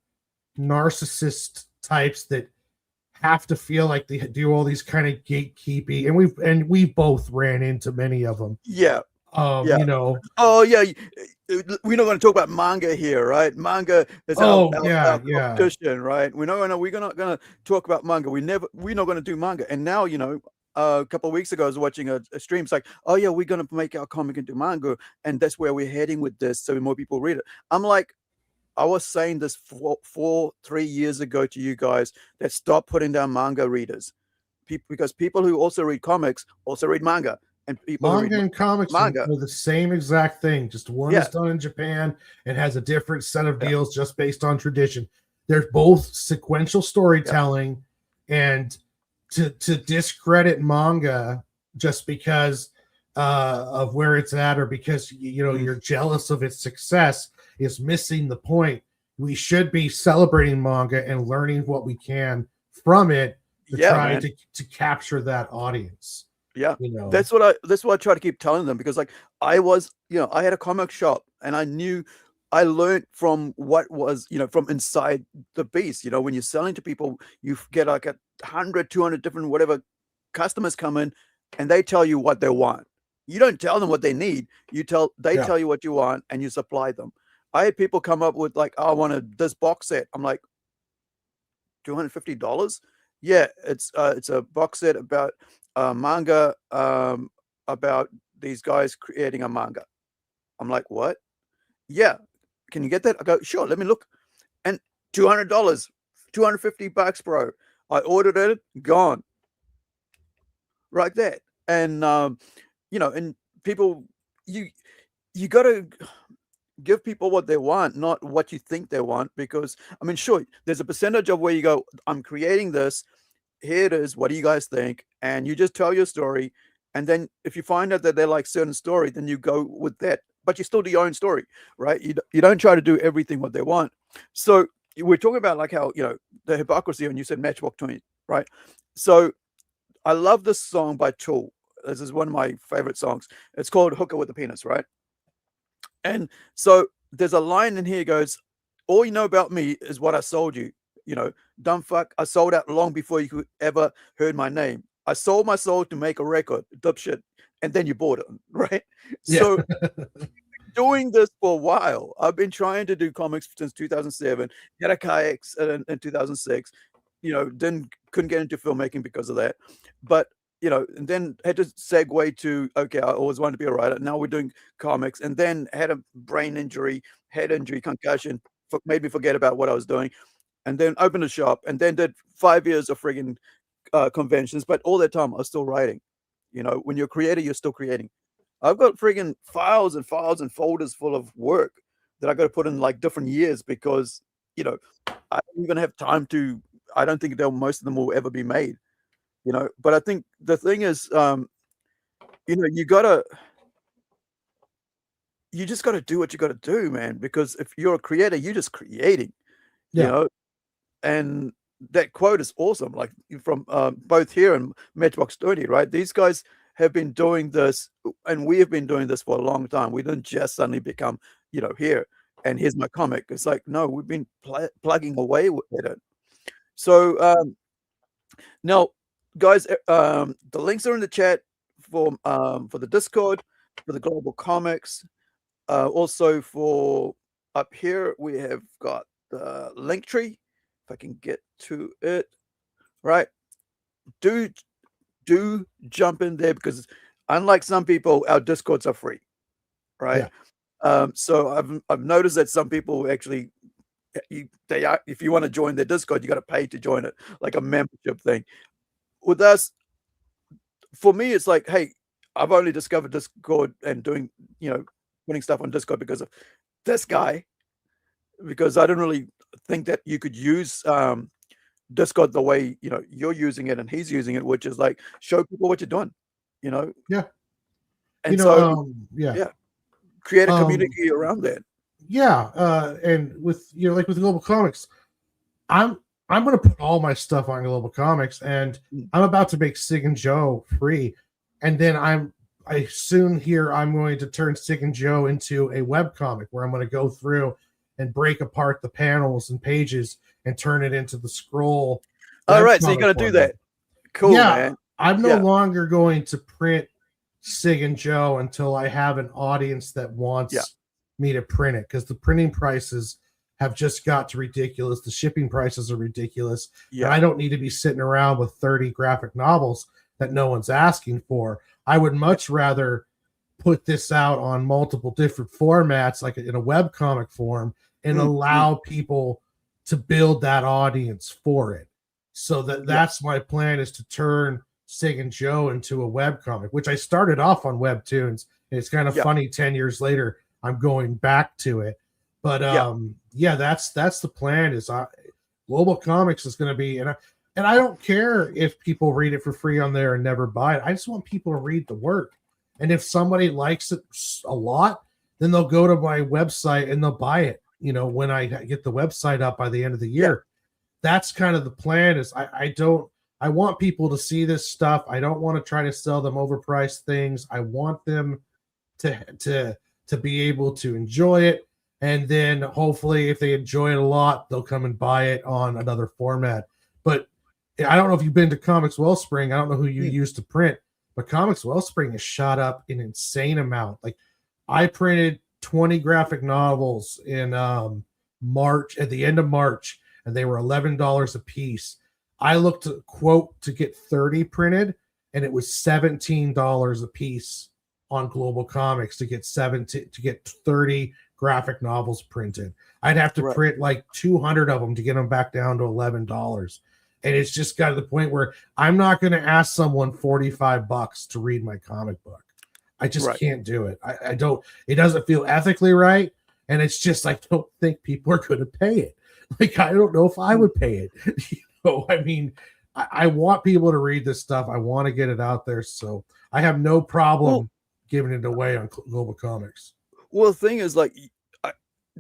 narcissist types that have to feel like they do all these kind of gatekeeping, and we both ran into many of them. Yeah. Yeah. You know. Oh yeah, we're not going to talk about manga here, right? Manga is our competition, right? We're not going to talk about manga. We're not going to do manga. And now, a couple of weeks ago, I was watching a stream. It's like, oh yeah, we're going to make our comic into manga, and that's where we're heading with this, so more people read it. I'm like, I was saying this 3 years ago to you guys that stop putting down manga readers, because people who also read comics also read manga. And people manga and comics are the same exact thing. Just one is done in Japan and has a different set of deals just based on tradition. They're both sequential storytelling, and to discredit manga just because of where it's at or because you're jealous of its success is missing the point. We should be celebrating manga and learning what we can from it to try to capture that audience. Yeah, that's what I try to keep telling them, because like I was, I had a comic shop and I learned from what was, from inside the beast. When you're selling to people, you get like 100, 200 different whatever customers come in and they tell you what they want. You don't tell them what they need. They tell you what you want and you supply them. I had people come up with like, oh, I want this box set. I'm like, $250? Yeah, it's a box set about manga about these guys creating a manga. I'm like, what? Yeah, can you get that? I go, sure, let me look. And $200, $250, bro. I ordered it, gone. Like that. And and people, you gotta give people what they want, not what you think they want, because I mean, sure, there's a percentage of where you go, I'm creating this, here it is, what do you guys think? And you just tell your story, and then if you find out that they like certain story, then you go with that, but you still do your own story, right? You don't try to do everything what they want. So we're talking about like how the hypocrisy, and you said Matchbox 20, right? So I love this song by Tool. This is one of my favorite songs. It's called Hooker with a Penis, right? And so there's a line in here goes, all you know about me is what I sold you. Dumb fuck, I sold out long before you could ever heard my name. I sold my soul to make a record, dipshit, and then you bought it, right? Yeah. So doing this for a while. I've been trying to do comics since 2007, had a kayak in 2006, couldn't get into filmmaking because of that. But, and then had to segue to, okay, I always wanted to be a writer. Now we're doing comics, and then had a brain injury, head injury, concussion, made me forget about what I was doing. And then opened a shop, and then did 5 years of friggin' conventions. But all that time, I was still writing. When you're a creator, you're still creating. I've got friggin' files and files and folders full of work that I got to put in like different years, because, I don't even have time to. I don't think most of them will ever be made. But I think the thing is, you just got to do what you got to do, man. Because if you're a creator, you're just creating. And that quote is awesome, like from both here and Matchbox 20, right? These guys have been doing this, and we have been doing this for a long time. We didn't just suddenly become, here, and here's my comic. It's like, no, we've been plugging away with it. So now, guys, the links are in the chat for the Discord, for the Global Comics. Also for up here, we have got the Linktree. If I can get to it, right? Do jump in there, because unlike some people, our Discords are free, right? Yeah. So I've noticed that some people actually, if you want to join their Discord, you got to pay to join it, like a membership thing. With us, for me, it's like, hey, I've only discovered Discord and doing, putting stuff on Discord because of this guy, because I don't really think that you could use Discord the way you're using it and he's using it, which is like show people what you're doing, Yeah. And create a community around that. Yeah, and with like with Global Comics, I'm going to put all my stuff on Global Comics, and I'm about to make Sig and Joe free, and then I soon here I'm going to turn Sig and Joe into a web comic where I'm going to go through and break apart the panels and pages and turn it into the scroll. All right, so you're webcomic gonna do format. that. Cool, Yeah, man. I'm no Yeah. longer going to print Sig and Joe until I have an audience that wants Yeah. me to print it, because the printing prices have just got to ridiculous. The shipping prices are ridiculous. Yeah. And I don't need to be sitting around with 30 graphic novels that no one's asking for. I would much rather put this out on multiple different formats, like in a webcomic form, and allow people to build that audience for it. So that's my plan, is to turn Sig and Joe into a webcomic, which I started off on Webtoons. And it's kind of funny, 10 years later, I'm going back to it. But that's the plan. Is Global Comics is going to be, and I don't care if people read it for free on there and never buy it. I just want people to read the work. And if somebody likes it a lot, then they'll go to my website and they'll buy it, when I get the website up by the end of the year. That's kind of the plan. Is I want people to see this stuff. I don't want to try to sell them overpriced things. I want them to be able to enjoy it. And then hopefully if they enjoy it a lot, they'll come and buy it on another format. But I don't know if you've been to Comics Wellspring. I don't know who you use to print, but Comics Wellspring has shot up an insane amount. Like, I printed 20 graphic novels in March, at the end of March, and they were $11 a piece. I looked to quote to get 30 printed, and it was $17 a piece on Global Comics to get 30 graphic novels printed. I'd have to print like 200 of them to get them back down to $11. And it's just got to the point where I'm not going to ask someone $45 to read my comic book. I just can't do it. I don't, it doesn't feel ethically right. And it's just, I don't think people are going to pay it. Like, I don't know if I would pay it. I mean, I want people to read this stuff. I want to get it out there. So I have no problem giving it away on Global Comics. Well, the thing is, like,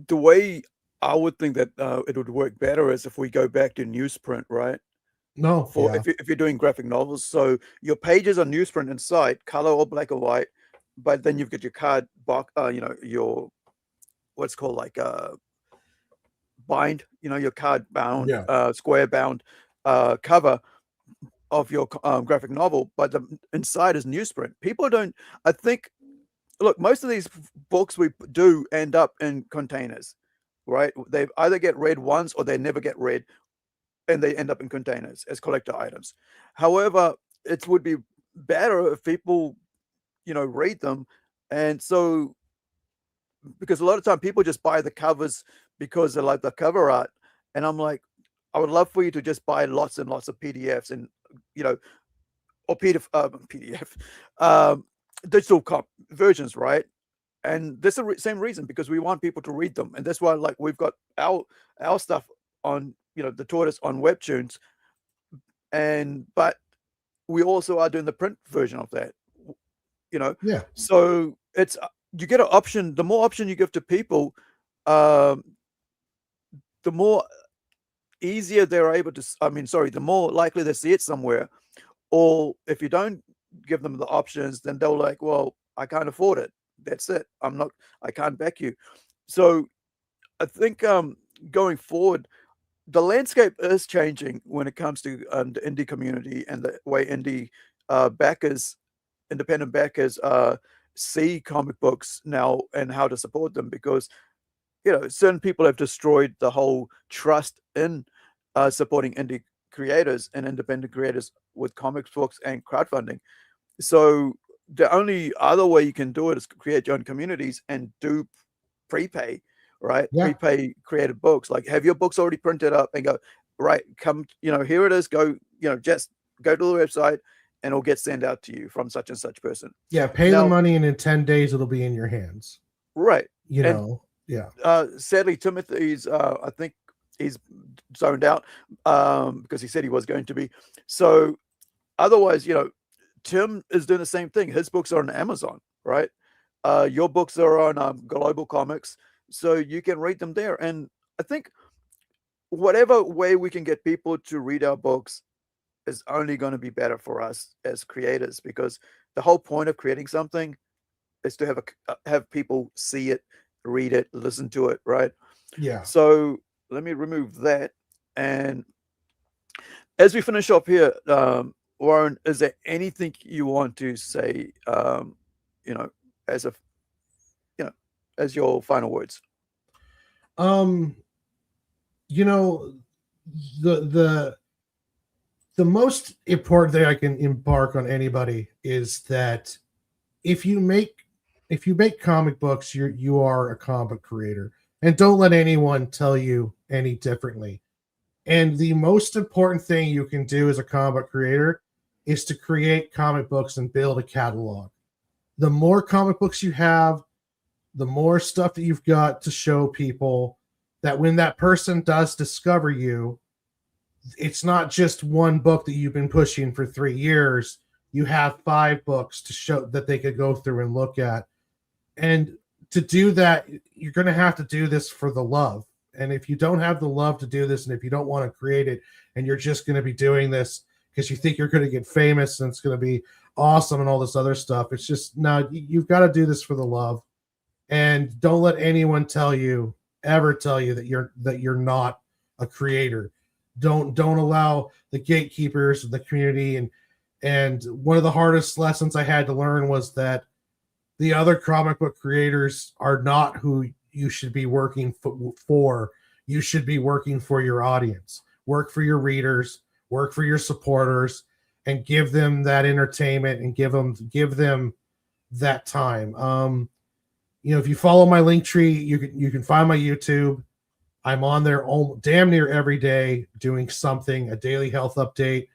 the way I would think that it would work better is if we go back to newsprint, right? No, if you're doing graphic novels, so your pages are newsprint inside, color or black or white, but then you've got your card box, your what's called like bind, your card bound, square bound cover of your graphic novel, but the inside is newsprint. People don't, I think. Look, most of these books we do end up in containers, right? They either get read once or they never get read, and they end up in containers as collector items. However, it would be better if people, read them. And so, because a lot of time people just buy the covers because they like the cover art. And I'm like, I would love for you to just buy lots and lots of PDFs and, or PDF, digital versions, right? And that's the same reason, because we want people to read them. And that's why, like, we've got our stuff on, the Tortoise on Webtoons, but we also are doing the print version of that, so it's, you get an option. The more option you give to people, the more easier they're able to, the more likely they see it somewhere. Or if you don't give them the options, then they'll like, well, I can't afford it. That's it. I can't back you. So I think going forward, the landscape is changing when it comes to the indie community and the way indie independent backers see comic books now and how to support them, because certain people have destroyed the whole trust in supporting indie creators and independent creators with comics books and crowdfunding. So the only other way you can do it is create your own communities and do prepay, right? Prepay created books. Like, have your books already printed up and go, right, come, here it is, go, just go to the website and it'll get sent out to you from such and such person. Yeah, pay the money and in 10 days it'll be in your hands. Right. Sadly, Timothy's, I think he's zoned out because he said he was going to be. So otherwise, Tim is doing the same thing. His books are on Amazon, right? Your books are on Global Comics. so you can read them there. And I think whatever way we can get people to read our books is only going to be better for us as creators, because the whole point of creating something is to have people see it, read it, listen to it, right? Yeah. So let me remove that. And as we finish up here, Warren, is there anything you want to say, as as your final words? You know, the most important thing I can embark on anybody is that if you make comic books, you are a comic creator, and don't let anyone tell you any differently. And the most important thing you can do as a comic creator is to create comic books and build a catalog. The more comic books you have, the more stuff that you've got to show people, that when that person does discover you, it's not just one book that you've been pushing for 3 years. You have 5 books to show that they could go through and look at. And to do that, you're going to have to do this for the love. And if you don't have the love to do this, and if you don't want to create it, and you're just going to be doing this because you think you're going to get famous and it's going to be awesome and all this other stuff, it's just, no, you've got to do this for the love. And don't let anyone ever tell you that you're not a creator. Don't allow the gatekeepers of the community. And one of the hardest lessons I had to learn was that the other comic book creators are not who you should be working for. You should be working for your audience. Work for your readers, work for your supporters, and give them that entertainment and give them that time. If you follow my Linktree, you can find my YouTube. I'm on there damn near every day doing something, a daily health update,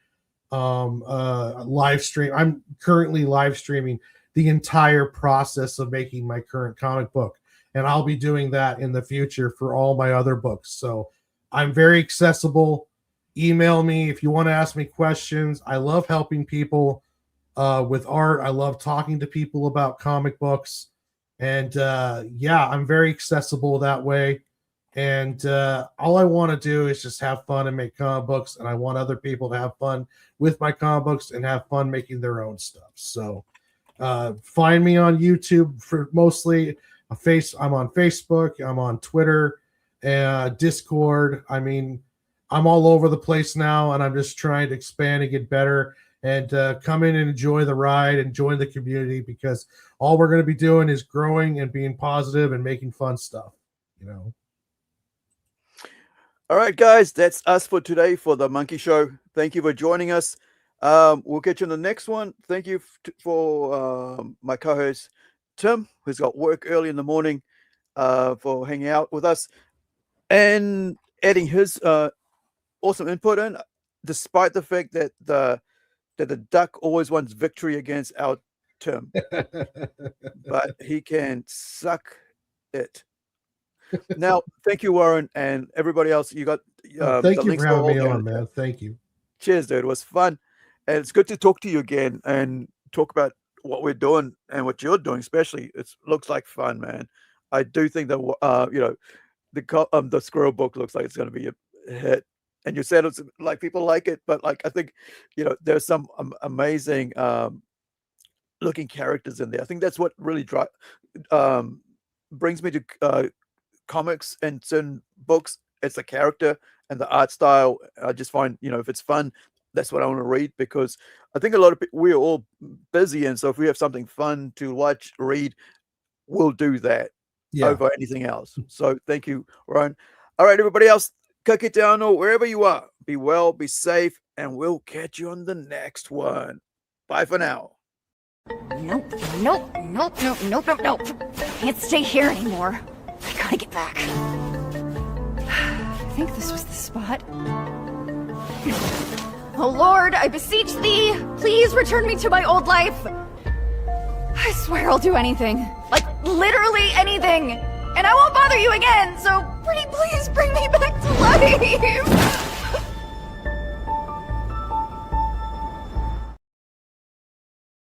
a live stream. I'm currently live streaming the entire process of making my current comic book. And I'll be doing that in the future for all my other books. So I'm very accessible. Email me if you want to ask me questions. I love helping people with art. I love talking to people about comic books. And I'm very accessible that way. And all I want to do is just have fun and make comic books. And I want other people to have fun with my comic books and have fun making their own stuff. So find me on YouTube for mostly. I'm on Facebook. I'm on Twitter, Discord. I mean, I'm all over the place now, and I'm just trying to expand and get better. And come in and enjoy the ride and join the community, because all we're going to be doing is growing and being positive and making fun stuff, All right, guys, that's us for today for the Monkey Show. Thank you for joining us. We'll get you in the next one. Thank you for my co-host, Tim, who's got work early in the morning, for hanging out with us and adding his awesome input in, despite the fact that the duck always wants victory against our Tim. But he can suck it. Now, thank you, Warren, and everybody else. You got thank you for having me on, man. Thank you. Cheers, dude. It was fun. And it's good to talk to you again and talk about what we're doing and what you're doing, especially. It looks like fun, man. I do think that the squirrel book looks like it's going to be a hit. And you said it's like people like it, but like I think there's some amazing looking characters in there. I think that's what really brings me to comics and certain books. It's the character and the art style. I just find if it's fun, that's what I want to read, because I think a lot of people, we're all busy, and so if we have something fun to watch, read, we'll do that over anything else. So thank you, Ryan. All right, everybody else, kick it down or wherever you are. Be well, be safe, and we'll catch you on the next one. Bye for now. Nope. Can't stay here anymore. I gotta get back. I think this was the spot. Oh Lord, I beseech thee, please return me to my old life. I swear I'll do anything. Like, literally anything. And I won't bother you again, so pretty please bring me back to life.